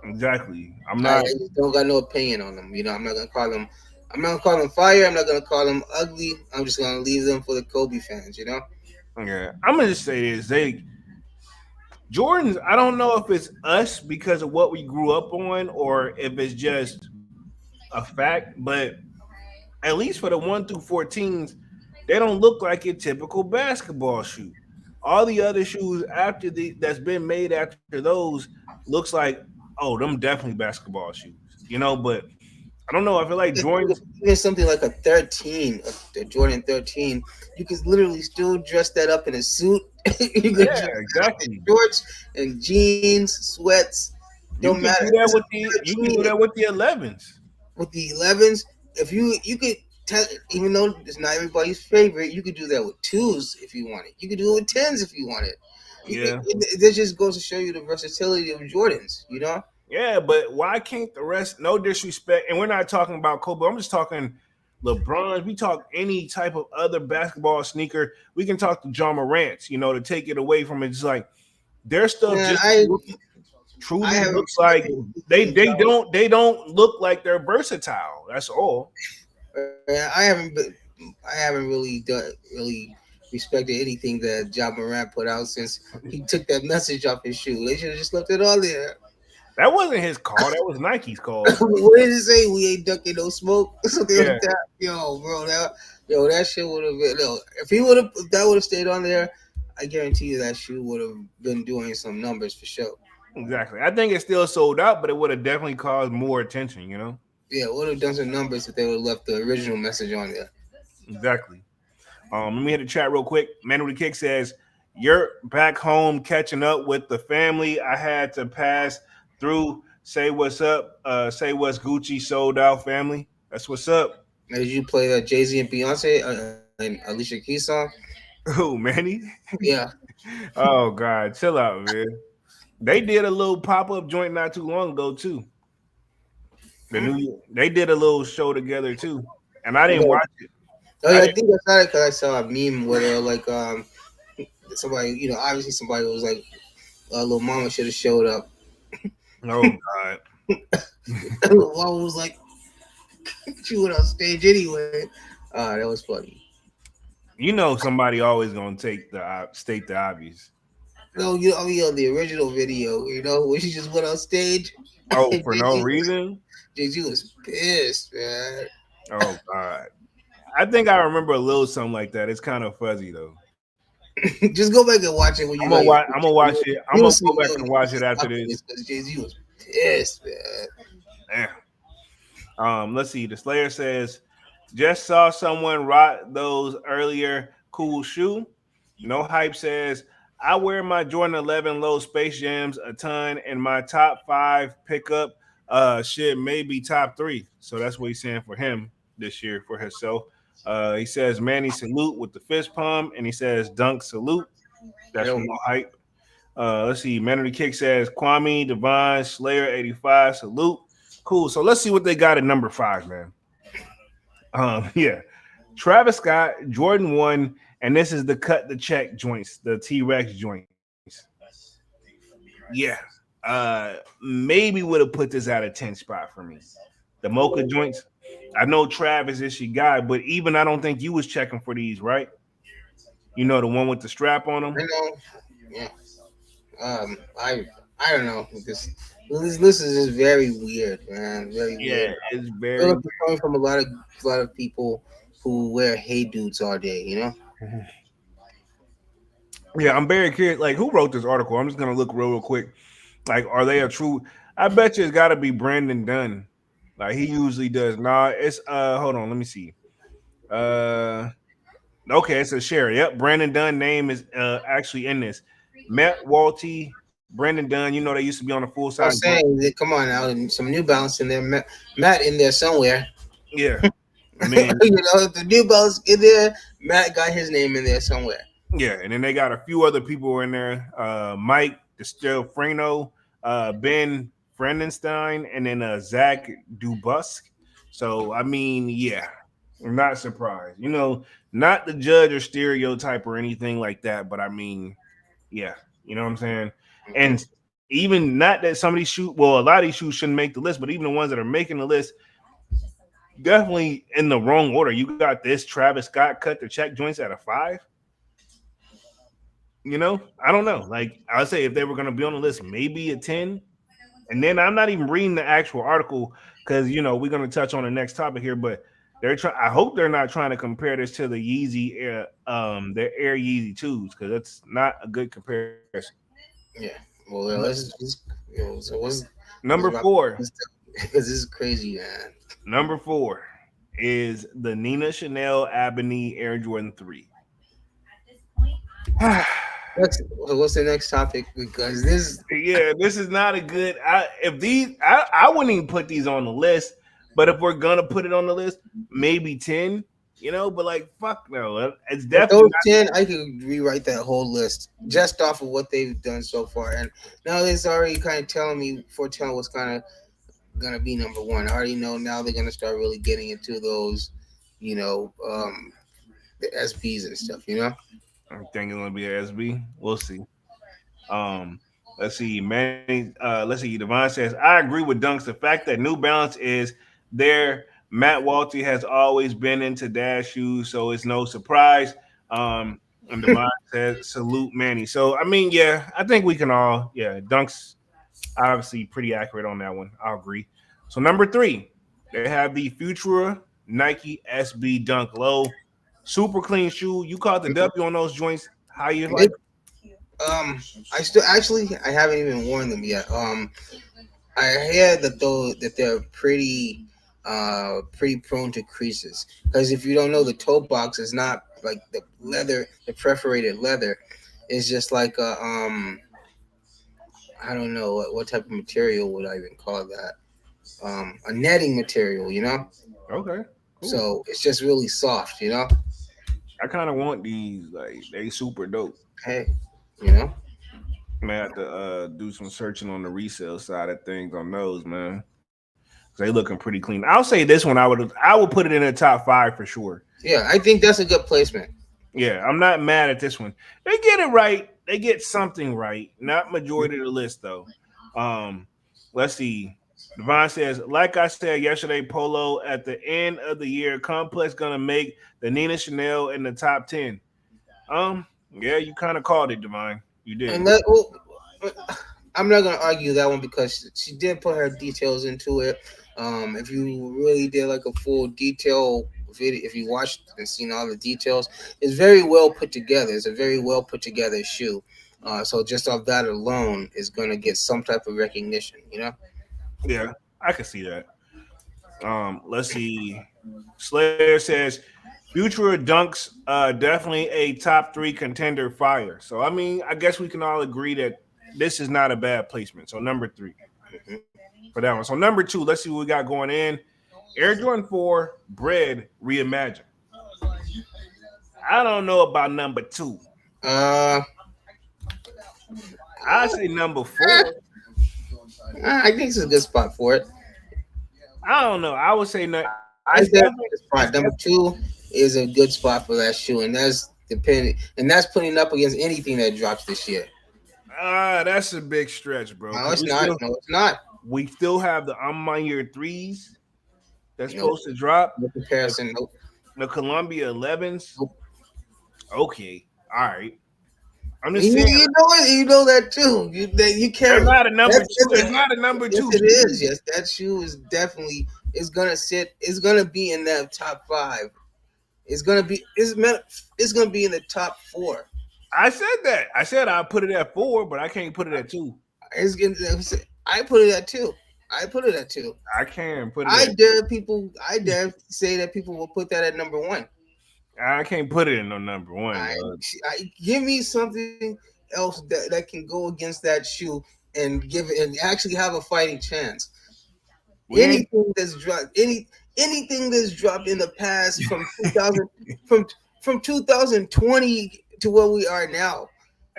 exactly. I'm I not. just don't got no opinion on them. I'm not gonna call them fire. I'm not gonna call them ugly. I'm just gonna leave them for the Kobe fans. Yeah, I'm gonna just say this. They Jordans. I don't know if it's us because of what we grew up on, or if it's just a fact. But at least for the 1 through 14s, they don't look like your typical basketball shoe. All the other shoes after that's been made after those looks like, oh, them definitely basketball shoes. But I don't know. I feel like Jordans. Even something like a 13, a Jordan 13, you could literally still dress that up in a suit. You could Yeah, dress that up in exactly. shorts and jeans, sweats. You Don't could matter. do that It's a with the 11s. with the 11s. If you could tell, even though it's not everybody's favorite, you could do that with twos if you want it. You could do it with tens if you want it. Yeah. This just goes to show you the versatility of Jordans. Yeah, but why can't the rest? No disrespect, and we're not talking about Kobe. I'm just talking LeBron. We talk any type of other basketball sneaker. We can talk to John Morant's. To take it away from it. It's like their stuff Man, just I truly haven't looks like they seen they don't they don't look like they're versatile. That's all. I haven't really respected anything that John Morant put out since he took that message off his shoe. They should have just left it on there. That wasn't his call. That was Nike's call. What did it say? We ain't ducking no smoke, something Yeah, like that. Yo, bro, that shit would have been. No, if that would have stayed on there, I guarantee you that shoe would have been doing some numbers for sure. exactly. I think it still sold out, but it would have definitely caused more attention. Yeah, would have done some numbers if they would have left the original message on there. Exactly. Let me hit the chat real quick. Man with the Kick says, "You're back home catching up with the family. I had to pass through. Say what's up. Say what's Gucci sold out family. That's what's up." Did you play that Jay Z and Beyonce and Alicia Keys song? Oh, Manny. Yeah, Oh God, chill out, man. They did a little pop up joint not too long ago too. They did a little show together too, and I didn't okay. watch it. Oh I yeah, I didn't. think I saw it because I saw a meme where they're like, somebody, obviously somebody was like, little mama should have showed up. Oh God. Little mama was like, she went on stage anyway. That was funny. Somebody always gonna take state the obvious. No, I mean, on the original video, when she just went on stage, Oh, and for no reason. Jay Z was pissed, man. Oh God. I think I remember a little something like that. It's kind of fuzzy though. Just go back and watch it when I'm you gonna got your watch. I'm gonna watch it. I'm you'll gonna see go back and watch it after this. because Jay Z was pissed, man. Damn. Let's see. The Slayer says, just saw someone rock those earlier. Cool shoe. No hype says, I wear my Jordan 11 low Space Jams a ton, and my top 5 pickup shit maybe top 3. So that's what he's saying for him this year for himself. He says Manny salute with the fist pump, and he says dunk salute. That's from Yo, No Hype. Let's see. Man of the Kick says Kwame, Divine, Slayer 85, salute. Cool. So let's see what they got at number 5, man. Yeah. Travis Scott, Jordan 1, and this is the cut the check joints, the T-Rex joints. Yeah. Maybe would have put this at a 10 spot for me. The Mocha joints. I know Travis is your guy, but even I don't think you was checking for these, right? The one with the strap on them. I know. Yeah. I don't know. This list is just very weird, man. Very Yeah, weird. it's I feel very like it's coming from a lot of people who wear hey dudes all day. Yeah, I'm very curious. Like, who wrote this article? I'm just gonna look real quick. Like, are they a true? I bet you it's got to be Brandon Dunn. Like, he usually does. Nah, it's Hold on, let me see. Uh, okay, it's a share. Yep, Brandon Dunn name is actually in this. Matt Walty, Brandon Dunn. They used to be on the full I size. was saying that, come on now, and some New Balance in there, Matt in there somewhere. Yeah, I mean, The New Balance in there, Matt got his name in there somewhere. yeah, and then they got a few other people in there. Mike Distelfreno, Ben Frendenstein, and then Zach Dubusk. So I mean, yeah, I'm not surprised. Not the judge or stereotype or anything like that, but I mean, yeah, you know what I'm saying. Mhm. And even not that some of these shoes, well, a lot of these shoes shouldn't make the list, but even the ones that are making the list, definitely in the wrong order. You got this Travis Scott cut the check joints at a 5. I don't know. Like I'll say if they were going to be on the list, maybe a 10. And then I'm not even reading the actual article because we're going to touch on the next topic here, but they're trying. I hope they're not trying to compare this to the Yeezy Air, their Air Yeezy 2s, because that's not a good comparison. Yeah. Well, But so what's number about 4, because this is crazy, man. number 4 is the Nina Chanel Ebony Air Jordan 3. What's the next topic? Because this, Yeah, this is not a good. I wouldn't even put these on the list. But if we're gonna put it on the list, maybe 10. But like fuck no, it's with definitely those not. 10, I could rewrite that whole list just off of what they've done so far. And now it's already kind of foretelling what's kind of gonna be number one. I already know now they're gonna start really getting into those, the SBs and stuff. I think it's gonna be a SB. We'll see. Um, let's see. Manny. Let's see. Devon says, I agree with Dunks. The fact that New Balance is there. Matt Walty has always been into dash shoes, so it's no surprise. And Devon says, salute Manny. So I mean, yeah, I think we can all, yeah, Dunks. Obviously, pretty accurate on that one. I'll agree. So number three, they have the Futura Nike SB Dunk Low, super clean shoe. You caught the W on those joints. How you like? I still actually I haven't even worn them yet. I hear that though that they're pretty prone to creases because if you don't know, the toe box is not like the leather, the perforated leather is just like I don't know what type of material would I even call that, a netting material, you know. Okay, cool. So it's just really soft, you know. I kind of want these. Like they super dope. Hey, you know. May have to do some searching on the resale side of things on those, man. 'Cause they looking pretty clean. I'll say this one. I would put it in the top five for sure. Yeah, I think that's a good placement. Yeah, I'm not mad at this one. They get it right. They get something right. Not majority of the list though. Um, let's see. Devon says, like I said yesterday, Polo at the end of the year, Complex gonna make the Nina Chanel in the top 10. Yeah, you kind of called it, Divine. You And did. that, well, I'm not gonna argue that one because she did put her details into it. If you really did like a full detail video, if you watched and seen all the details, it's very well put together. It's a very well put together shoe. So just off that alone is gonna get some type of recognition, you know. Yeah, I can see that. Let's see. Slayer says Future Dunks definitely a top three contender fire. So I mean, I guess we can all agree that this is not a bad placement. So number three Mhm. for that one. So number two, let's see what we got going in. Air Jordan 4 Bread Reimagined. I don't know about number two. Uh, I say number eh, four. I think it's a good spot for it. I don't know. I would say no. I It's say that's definitely a good spot. Number two is a good spot for that shoe, and that's depending, and that's putting up against anything that drops this year. that's a big stretch, bro. No, Because it's not. No, it's not. we still have the I'm on your threes that's Nope. supposed to drop. No The, comparison. Nope. the Columbia 11s. Nope. Okay, all right. I'm just You, saying you know it. You know that too. You they're can't. not a number two. That's It's not a number yes, two it is. shoe. Yes, that shoe is definitely is gonna sit. It's gonna be in that top five. It's gonna be. It's gonna be in the top four. I said that. I said I'll put it at four, but I can't put it at two. It's gonna. I put it at two. I put it at two. I can put it I at. dare people. I dare say that people will put that at number one. I can't put it in no number one, I, dog. give me something else that can go against that shoe and give it and actually have a fighting chance. We ain't. Anything that's dropped, anything that's dropped in the past from 2000 from 2020 to where we are now.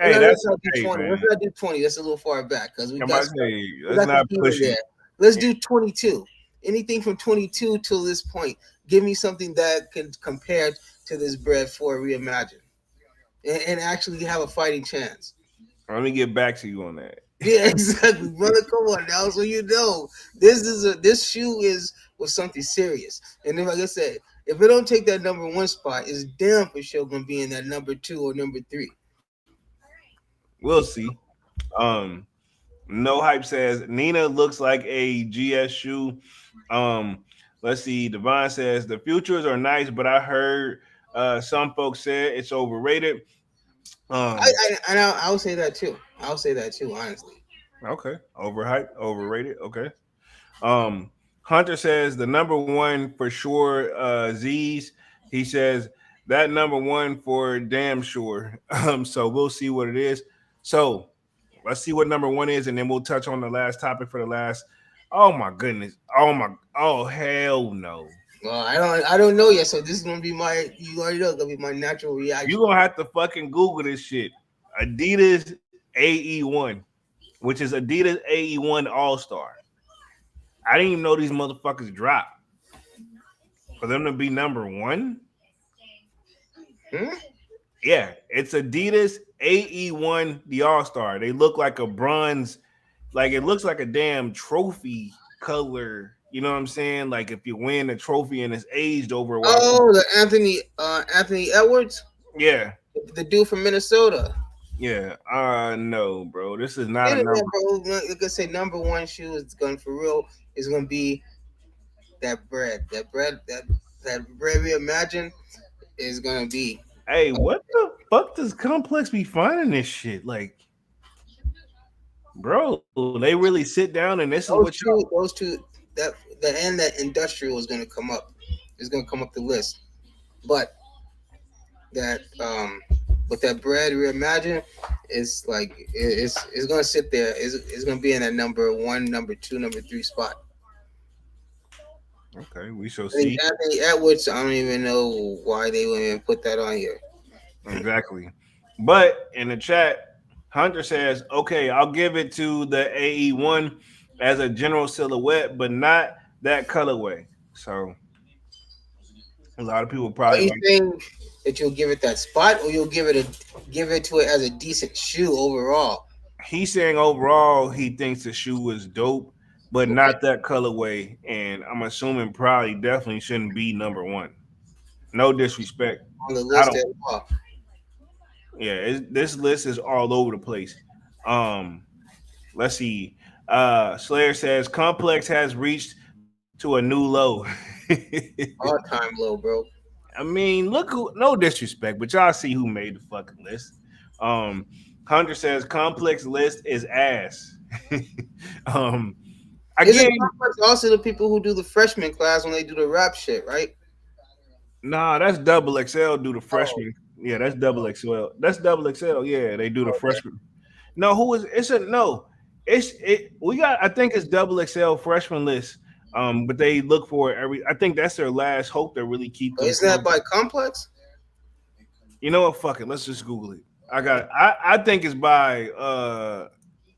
Well, Hey, no, let's that's not do hey 20. Let's man. not do 20. That's a little far back because I'm about to say we let's got some not heat in push there. it. Let's do 22. Anything from 22 till this point. Give me something that can compare to this bread for Reimagine and actually have a fighting chance. Let me get back to you on that. Yeah, exactly, brother. Come on now, so you know this shoe is was something serious. And then, like I said, if it don't take that number one spot, it's damn for sure gonna be in that number two or number three. We'll see. Um, No Hype says Nina looks like a GS shoe. Um, let's see. Devon says the futures are nice, but I heard some folks said it's overrated. Um, I would say that too. I'll say that too, honestly. okay, overhyped, overrated. Okay. Hunter says the number one for sure. Z's. He says that number one for damn sure. So we'll see what it is. So let's see what number one is, and then we'll touch on the last topic for the last. Oh my goodness. Oh my. Oh hell no. Well, I don't know yet. So this is gonna be my you already know it's gonna be my natural You're reaction. gonna have to fucking Google this shit. Adidas AE1, which is Adidas AE1 All Star. I didn't even know these motherfuckers dropped. For them to be number one, Hmm? yeah, it's Adidas AE1 the All Star. They look like a bronze, like it looks like a damn trophy color. You know what I'm saying? Like if you win a trophy and it's aged over a while. Oh, the Anthony Edwards, Yeah, the dude from Minnesota. Yeah, no, bro. This is not Yeah, a yeah, number. bro. Like I say, number one shoe is going for real is gonna be that bread. That bread reimagined is gonna be Hey, what the fuck does Complex be finding this shit? Like, bro, they really sit down and this is what y'all. those two that the and that industrial is gonna come up. Is gonna come up the list. But that but that bread reimagined is like it's gonna sit there. It's gonna be in that number one, number two, number three spot. Okay, we shall I think see. Anthony Edwards. I don't even know why they wouldn't even put that on here. Exactly. But in the chat, Hunter says, okay, I'll give it to the AE1 as a general silhouette, but not that colorway. So a lot of people Are probably you like. saying that you'll give it that spot, or you'll give it to it as a decent shoe overall? He's saying overall he thinks the shoe is dope, but Okay, not that colorway. And I'm assuming probably definitely shouldn't be number one. No disrespect. on the I list don't. as well. Yeah, this list is all over the place. Um, let's see. Slayer says Complex has reached to a new low. All time low, bro. I mean, look who. No disrespect, but y'all see who made the fucking list. Um, Hunter says Complex list is ass. um, Isn't again, Complex also the people who do the freshman class when they do the rap shit, right? nah, that's double XL. Do the Oh, freshman. Yeah, that's double XL. That's double XL. Yeah, they do the okay. freshman. No, who is? It's a no. It's it. We got. I think it's double XL freshman list. But they look for it every. I think that's their last hope to really keep But them isn't that plugged. by Complex? You know what? Fuck it. Let's just Google it. I got it. I think it's by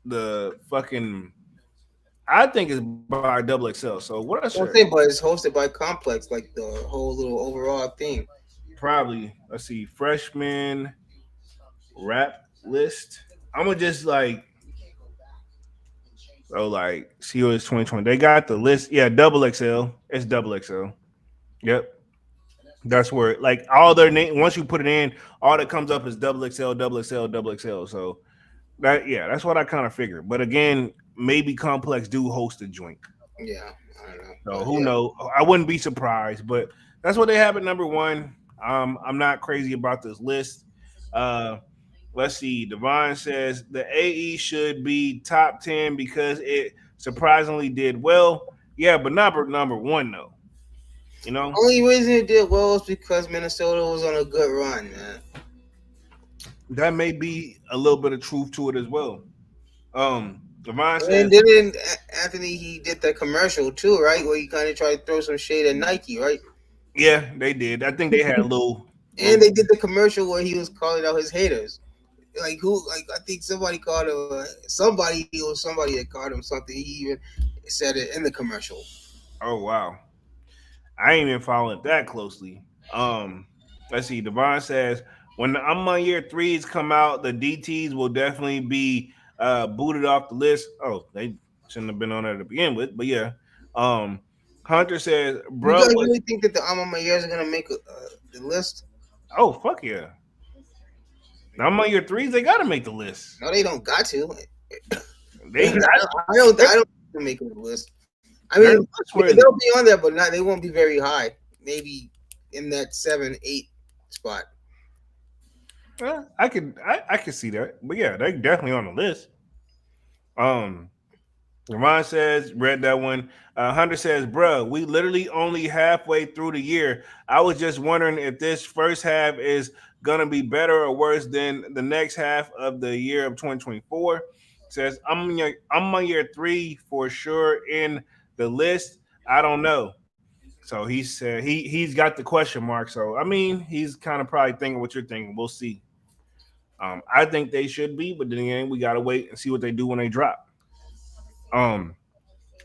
the fucking. I think it's by double XL. So what I said Don't say, but it's hosted by Complex, like the whole little overall thing. probably. Let's see. Freshman rap list. I'm gonna just like like see what it's 2020. They got the list. Yeah, double XL. It's double XL. Yep. That's where like all their name once you put it in, all that comes up is double XL, double XL, double XL. So that yeah, that's what I kind of figured. But again, maybe Complex do host a joint. Yeah, I don't know, So but who yeah. knows? I wouldn't be surprised, but that's what they have at number one. I'm not crazy about this list. Uh, let's see. Devon says the AE should be top 10 because it surprisingly did well. Yeah, but not number one though. You know Only reason it did well is because Minnesota was on a good run, man. that may be a little bit of truth to it as well. Devon And says, then Anthony he did that commercial too, right? Where he kind of tried to throw some shade at Nike, right? yeah, they did. I think they had a little. And they did the commercial where he was calling out his haters. Like who? Like I think somebody called him. Somebody or somebody that called him something. He even said it in the commercial. Oh wow. I ain't even following it that closely. Let's see. Devon says when the I'm on year threes come out, the DTs will definitely be booted off the list. Oh, they shouldn't have been on there to begin with, but yeah. Um, Hunter says, You "Bro, guys what? really think that the Alma years are gonna make the list? Oh fuck yeah! Now I'm on year threes. They got to make the list. No, they don't got to. They got. I don't. They're, I don't think make a list. I they're mean, list worthy. they'll be on there, but not. They won't be very high. Maybe in that 7, 8 spot. I could see that, but yeah, they definitely on the list. Um, Ron says, read that one. Hunter says, bruh, we literally only halfway through the year. I was just wondering if this first half is going to be better or worse than the next half of the year of 2024. Says, I'm on year three for sure in the list. I don't know. So he said he's got the question mark. So I mean, he's kind of probably thinking what you're thinking. We'll see. I think they should be, but then again, we gotta wait and see what they do when they drop. Um,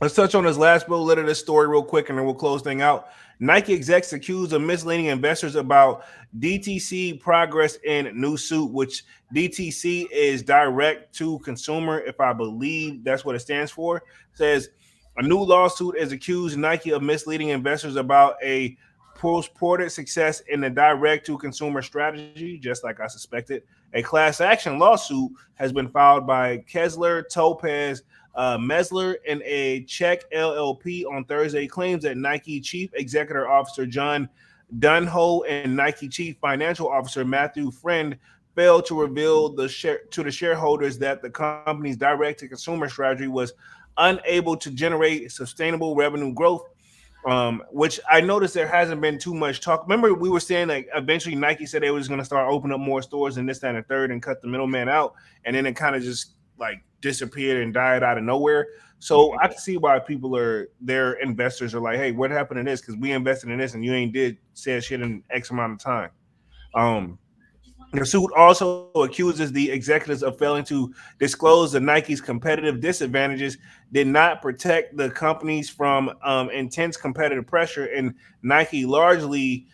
let's touch on this last bullet of this story real quick, and then we'll close thing out. Nike execs accused of misleading investors about DTC progress in new suit, which DTC is direct to consumer, if I believe that's what it stands for. It says a new lawsuit is accused Nike of misleading investors about a purported success in the direct to consumer strategy, just like I suspected. A class action lawsuit has been filed by Kessler, Topaz, Mesler, and a Czech LLP on Thursday claims that Nike Chief Executive Officer John Dunho and Nike Chief Financial Officer Matthew Friend failed to reveal to the shareholders that the company's direct-to-consumer strategy was unable to generate sustainable revenue growth, which I noticed there hasn't been too much talk. Remember, we were saying like eventually Nike said they was going to start opening up more stores and this, that, and the third, and cut the middleman out, and then it kind of just like disappeared and died out of nowhere. So I can see why people are their investors are like, hey, what happened to this? Because we invested in this and you ain't did said shit in X amount of time. Um, the suit also accuses the executives of failing to disclose the Nike's competitive disadvantages, did not protect the companies from intense competitive pressure, and Nike largely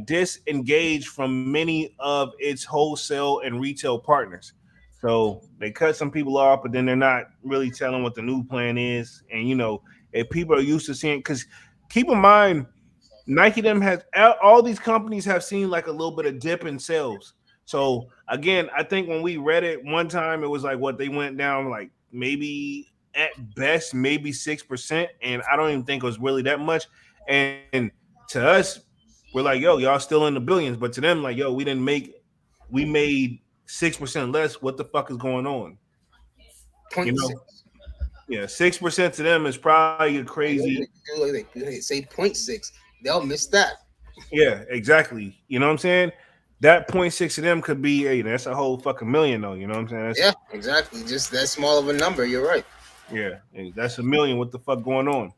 disengaged from many of its wholesale and retail partners. So they cut some people off, but then they're not really telling what the new plan is. And if people are used to seeing, because keep in mind, Nike them has all these companies have seen like a little bit of dip in sales. So again, I think when we read it one time, it was like what they went down like maybe at best maybe 6%, and I don't even think it was really that much. And to us, we're like, yo, y'all still in the billions, but to them, like, yo, we made 6% less. What the fuck is going on? You Point know, six. yeah, 6% to them is probably a crazy. They say point six. They'll miss that. Yeah, exactly. You know what I'm saying? That point six of them could be that's a whole fucking million though. You know what I'm saying? Yeah, exactly. Just that small of a number. You're right. That's a million. What the fuck going on?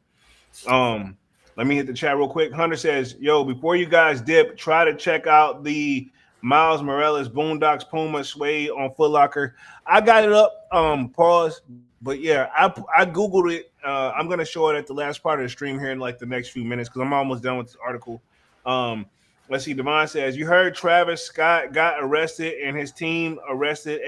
Um, Let me hit the chat real quick. Hunter says, "Yo, before you guys dip, try to check out the Miles Morales Boondocks Puma Suede on Foot Locker. I got it up. Pause. But yeah, I googled it. I'm gonna show it at the last part of the stream here in like the next few minutes because I'm almost done with this article. Um, let's see. Devon says you heard Travis Scott got arrested and his team arrested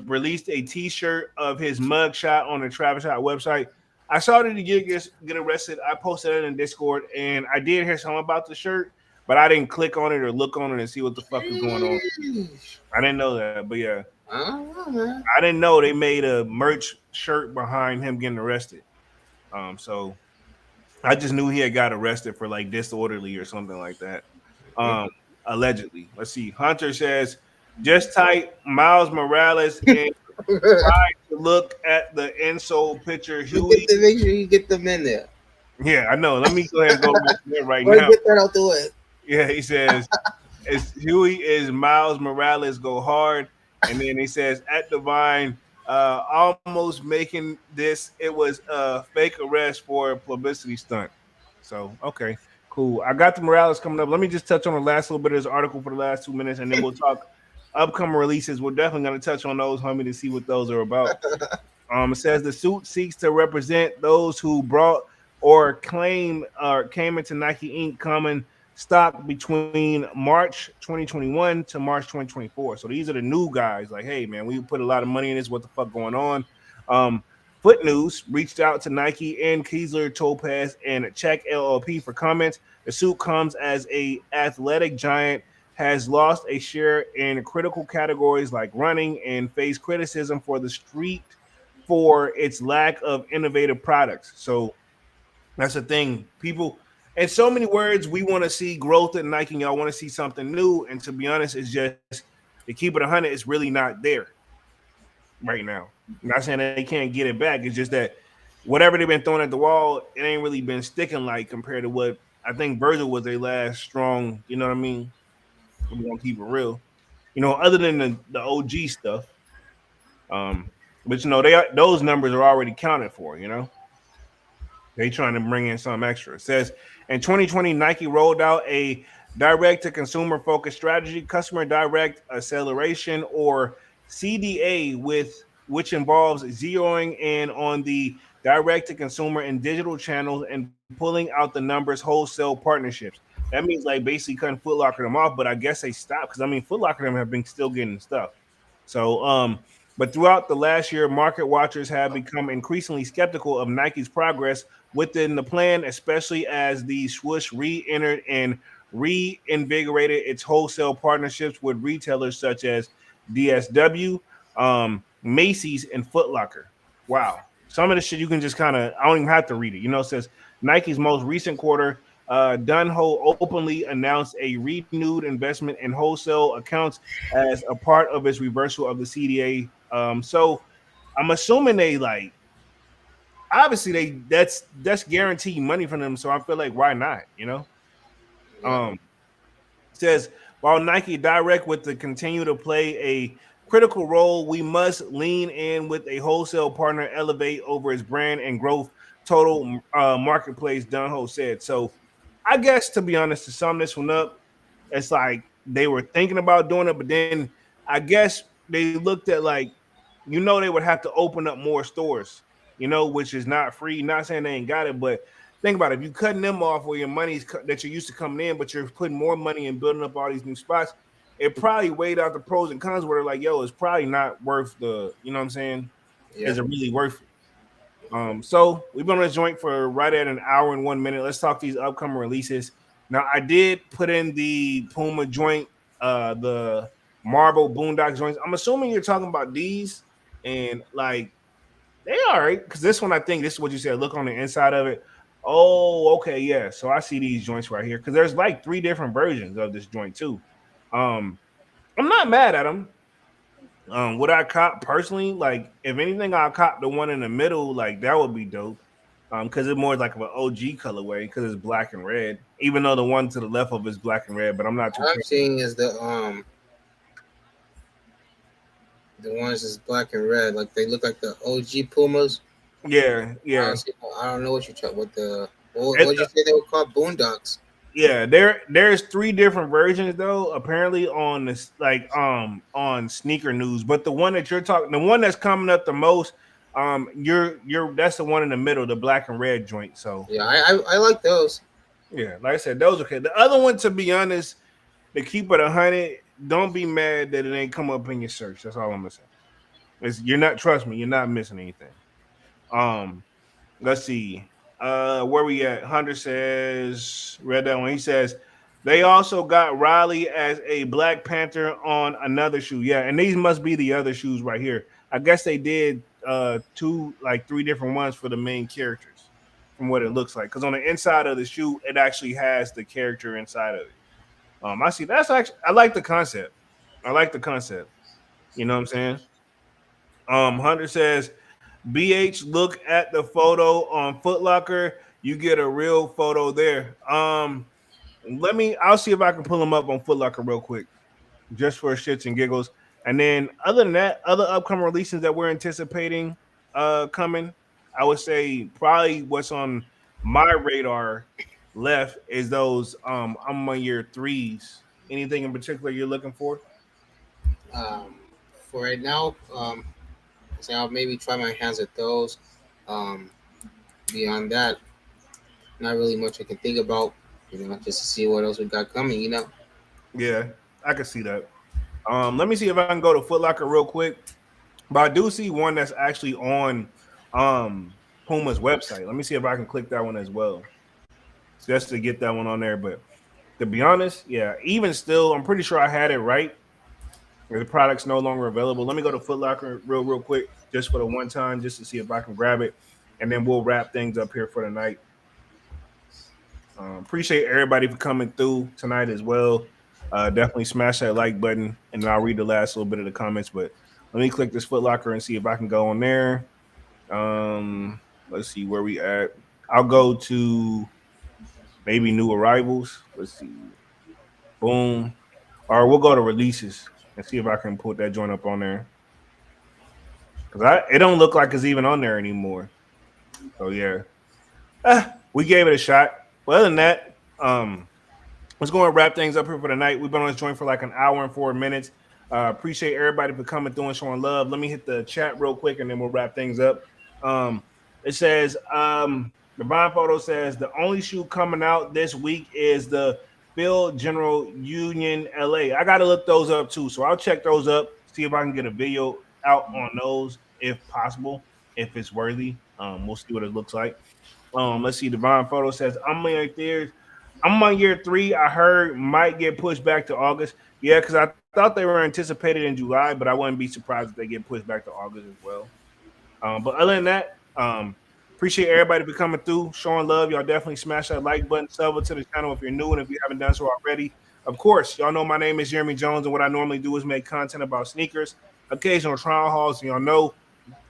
released a T-shirt of his mugshot on the Travis Scott website. I saw that he get arrested. I posted it in Discord, and I did hear something about the shirt, but I didn't click on it or look on it and see what the fuck is going on. I didn't know that, but yeah, I don't know, man. I didn't know they made a merch shirt behind him getting arrested. So I just knew he had got arrested for like disorderly or something like that. Um, Allegedly. Let's see. Hunter says just type Miles Morales and try to look at the insole picture. You get Huey. to make sure you get them in there. Yeah, I know. Let me go ahead and go back there right Or now. get that out the way. Yeah, he says it's Huey is Miles Morales go hard, and then he says at Divine, almost making this. It was a fake arrest for a publicity stunt. So okay, cool. I got the Morales coming up. Let me just touch on the last little bit of this article for the last 2 minutes, and then we'll talk upcoming releases. We're definitely going to touch on those, homie, to see what those are about. It says the suit seeks to represent those who brought or claim or came into Nike Inc. common stock between March 2021 to March 2024. So these are the new guys. Like, hey man, we put a lot of money in this. What the fuck going on? Foot News reached out to Nike and Kessler, Topaz, and Czech LLP for comments. The suit comes as a athletic giant has lost a share in critical categories like running and faced criticism for the street for its lack of innovative products. So that's the thing. People, in so many words, we want to see growth at Nike. Y'all want to see something new. And to be honest, it's just to keep it 100, it's really not there right now. I'm not saying they can't get it back. It's just that whatever they've been throwing at the wall, it ain't really been sticking like compared to what I think Virgil was their last strong, you know what I mean? We're gonna keep it real. Other than the OG stuff. But those numbers are already counted for, They trying to bring in some extra. It says in 2020, Nike rolled out a direct to consumer focused strategy, customer direct acceleration or CDA which involves zeroing in on the direct to consumer and digital channels and pulling out the numbers wholesale partnerships. That means like basically cutting Foot Locker them off, but I guess they stopped because I mean Foot Locker them have been still getting stuff. So but throughout the last year, market watchers have become increasingly skeptical of Nike's progress within the plan, especially as the swoosh re-entered and reinvigorated its wholesale partnerships with retailers such as DSW, Macy's, and Foot Locker. Wow. Some of the shit you can just kind of, I don't even have to read it. It says Nike's most recent quarter, Dunho openly announced a renewed investment in wholesale accounts as a part of its reversal of the CDA. So I'm assuming they like, obviously that's guaranteed money from them. So I feel like why not? Yeah. Um, says while Nike Direct with to continue to play a critical role, we must lean in with a wholesale partner, elevate over its brand and growth total marketplace. Dunho said. So I guess to be honest, to sum this one up, it's like they were thinking about doing it, but then I guess they looked at like they would have to open up more stores, which is not free. Not saying they ain't got it, but think about it. If you cutting them off where your money's that you're used to coming in, but you're putting more money in building up all these new spots, it probably weighed out the pros and cons where they're like, yo, it's probably not worth the, you know what I'm saying? Yeah. Is it really worth it? So we've been on this joint for right at an hour and 1 minute. Let's talk these upcoming releases. Now, I did put in the Puma joint, the Marble Boondock joints. I'm assuming you're talking about these, and like they all right because this one I think this is what you said. Look on the inside of it. Oh, okay, yeah. So I see these joints right here because there's like three different versions of this joint too. Um, I'm not mad at them. Would I cop personally? Like, if anything, I'll cop the one in the middle. Like, that would be dope. Because it's more like of an OG colorway because it's black and red. Even though the one to the left of it is black and red, but I'm not too What I'm crazy. seeing is the ones that's black and red, like they look like the OG Pumas. Yeah, I yeah. don't see, I don't know what you talk what the It, what you say they were called Boondocks. yeah, there's three different versions though. Apparently on this on sneaker news, but the one that you're talking, the one that's coming up the most, you're that's the one in the middle, the black and red joint. So Yeah, I like those. yeah, like I said, those okay. The other one, to be honest, to keep it 100, don't be mad that it ain't come up in your search. That's all I'm gonna say. You're not, trust me, you're not missing anything. Um, let's see. Where we at? Hunter says, read that one. He says they also got Riley as a Black Panther on another shoe. Yeah, and these must be the other shoes right here. I guess they did three different ones for the main characters from what it looks like. Because on the inside of the shoe, it actually has the character inside of it. I see that's actually I like the concept. I like the concept. You know what I'm saying? Hunter says BH, look at the photo on Footlocker. You get a real photo there. I'll see if I can pull them up on Footlocker real quick, just for shits and giggles. And then other than that, other upcoming releases that we're anticipating coming, I would say probably what's on my radar left is those I'm on your threes. Anything in particular you're looking for? Um, for right now, so I'll maybe try my hands at those. Um, Beyond that, not really much I can think about. Just to see what else we got coming. Yeah, I can see that. Let me see if I can go to Footlocker real quick. But I do see one that's actually on Puma's website. Let me see if I can click that one as well, just to get that one on there. But to be honest, yeah, even still, I'm pretty sure I had it right. The product's no longer available. Let me go to Footlocker real quick, just for the one time, just to see if I can grab it, and then we'll wrap things up here for the night. Appreciate everybody for coming through tonight as well. Definitely smash that like button, and then I'll read the last little bit of the comments. But let me click this Footlocker and see if I can go on there. Let's see where we at. I'll go to maybe new arrivals. Let's see. Boom. Or we'll go to releases and see if I can put that joint up on there. Because it don't look like it's even on there anymore. So yeah. We gave it a shot. But other than that, let's go and wrap things up here for the night. We've been on this joint for like an hour and 4 minutes. Appreciate everybody for coming through and showing love. Let me hit the chat real quick and then we'll wrap things up. It says, Divine Photo says the only shoe coming out this week is the Phil General Union LA. I got to look those up too. So I'll check those up, see if I can get a video out on those if possible, if it's worthy. We'll see what it looks like. Let's see. Divine Photo says, I'm right there. I'm on year 3. I heard might get pushed back to August. Yeah, because I thought they were anticipated in July, but I wouldn't be surprised if they get pushed back to August as well. But other than that, appreciate everybody for coming through, showing love. Y'all definitely smash that like button, sub to the channel if you're new and if you haven't done so already. Of course, y'all know my name is Jeremy Jones, and what I normally do is make content about sneakers, occasional trial hauls. And y'all know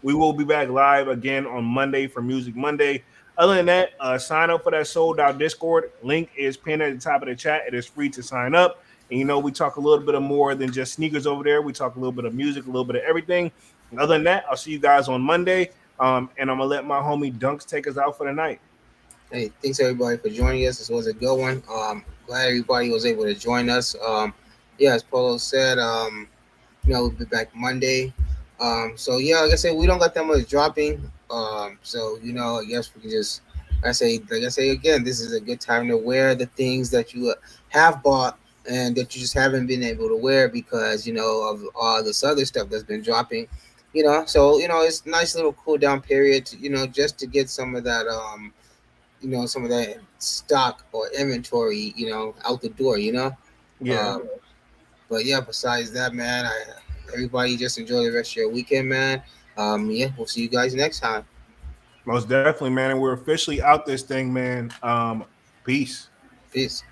we will be back live again on Monday for Music Monday. Other than that, sign up for that sold out Discord. Link is pinned at the top of the chat. It is free to sign up. And we talk a little bit of more than just sneakers over there. We talk a little bit of music, a little bit of everything. And other than that, I'll see you guys on Monday. And I'm gonna let my homie Dunks take us out for the night. Hey, thanks everybody for joining us. This was a good one. Glad everybody was able to join us. Yeah, as Polo said, we'll be back Monday. So yeah, like I said, we don't got that much dropping. So I guess we can just, like I say again, this is a good time to wear the things that you have bought and that you just haven't been able to wear because of all this other stuff that's been dropping. So it's a nice little cool down period to, just to get some of that some of that stock or inventory out the door. Yeah, But yeah, besides that, man, everybody just enjoy the rest of your weekend, man. Yeah, we'll see you guys next time. most definitely, man. And we're officially out this thing, man. Peace. Peace.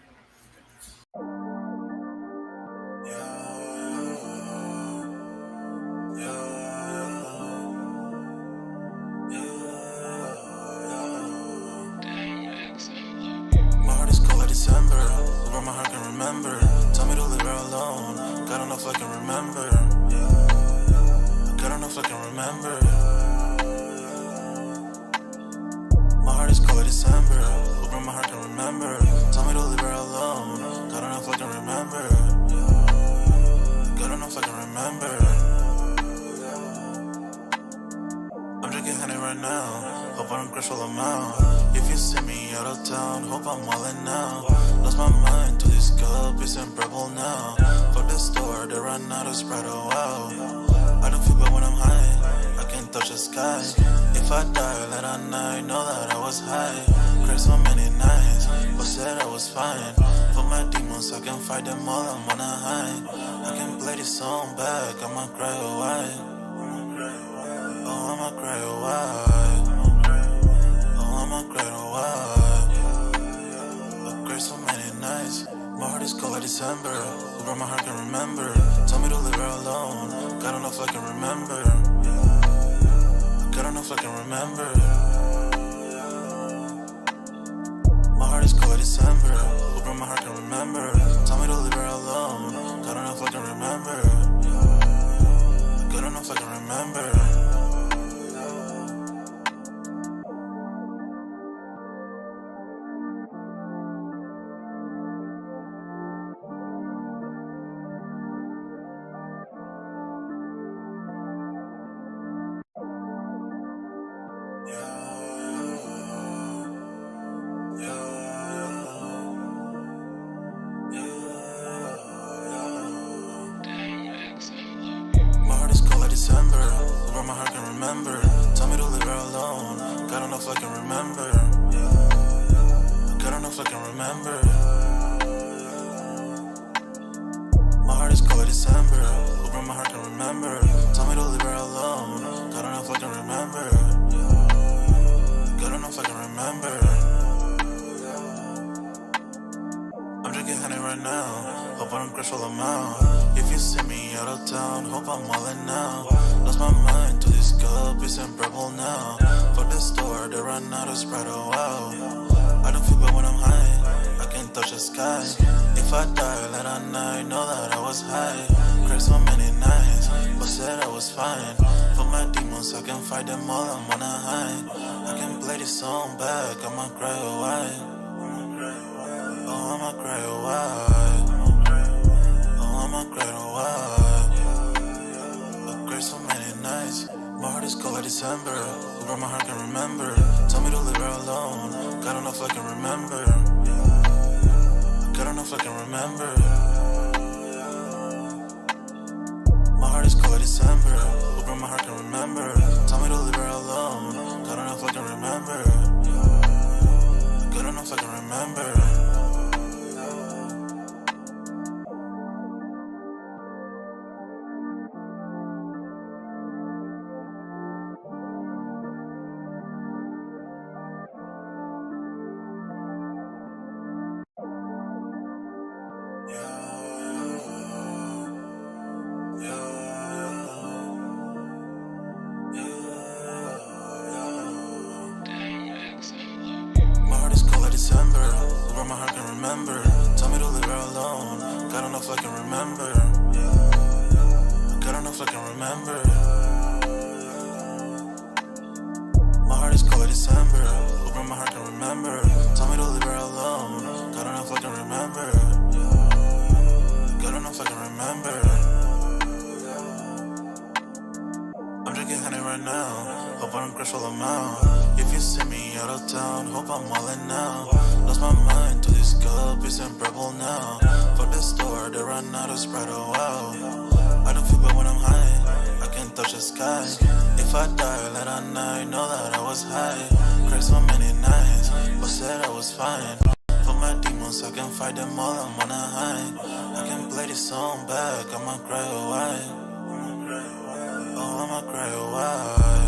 My heart is cold like December, over my heart can remember. Tell me to leave her alone, God don't know if I can remember. God don't know if I can remember. My heart is cold like December, over my heart can remember. Tell me to leave her alone, God don't know if I can remember. God don't know if I can remember. I'm drinking honey right now, hope I don't crush all amount. If you see me out of town, hope I'm wildin' now. Lost my mind to this cup, it's unbearable now. Fuck the store, they run out of Sprite, oh wow. I don't feel bad when I'm high, I can't touch the sky. If I die late at night, know that I was high. Cried so many nights, but said I was fine. For my demons, I can fight them all, I'm on a high. I can play this song back, I'ma cry a while. Oh, I'ma cry a while. Oh, I'ma cry a while. I cried so many nights. My heart is cold like December. Over my heart can remember. Tell me to leave her alone. God don't know if I can remember. God don't know if I can remember. My heart is cold like December. Over my heart can remember. Tell me to leave her alone. God don't know if I can remember. God don't know if I can remember. My heart is cold like December, over my heart can remember. Tell me to leave her alone, God don't know if I can remember. God don't know if I can remember. My heart is cold like December, over my heart can remember. Tell me to leave her alone, God don't know if I can remember. God don't know if I can remember. I'm drinking honey right now, hope I don't crush all amount. If you see me out of town, hope I'm wildin' now. Lost my mind to this cup, it's unbearable now. Fuck the store, they run out of Sprite, oh wow. I don't feel bad when I'm high, I can't touch the sky. If I die late at night, know that I was high. Cried so many nights, but said I was fine. For my demons, I can fight them all, I'm on a high. I can play this song back, I'ma cry a while. Oh, I'ma cry a while. Oh, I'ma cry a while. I cried so many nights. My heart is cold like December. Over my heart can remember. Tell me to leave her alone. God don't know if I can remember. God don't know if I can remember. My heart is cold like December. Over my heart can remember. Tell me to leave her alone. God don't know if I can remember. God don't know if I can remember. my heart can remember. Tell me to leave her alone. God don't know if I can remember. God don't know if I can remember. My heart is cold like December. Hoping my heart can remember. Tell me to leave her alone. God don't know if I can remember. God don't know if I can remember. I'm drinking honey right now. Hope I don't crash all I'm out. If you see me out of town, hope I'm all in now. Lost my mind to this cup, it's unbearable now. For the store, they run out of Sprite, oh wow. I don't feel bad when I'm high, I can't touch the sky. If I die late at night, know that I was high. Cried so many nights, but said I was fine. For my demons, I can fight them all, I'm on a high. I can play this song back, I'ma cry, oh why? Oh, I'ma cry, oh why?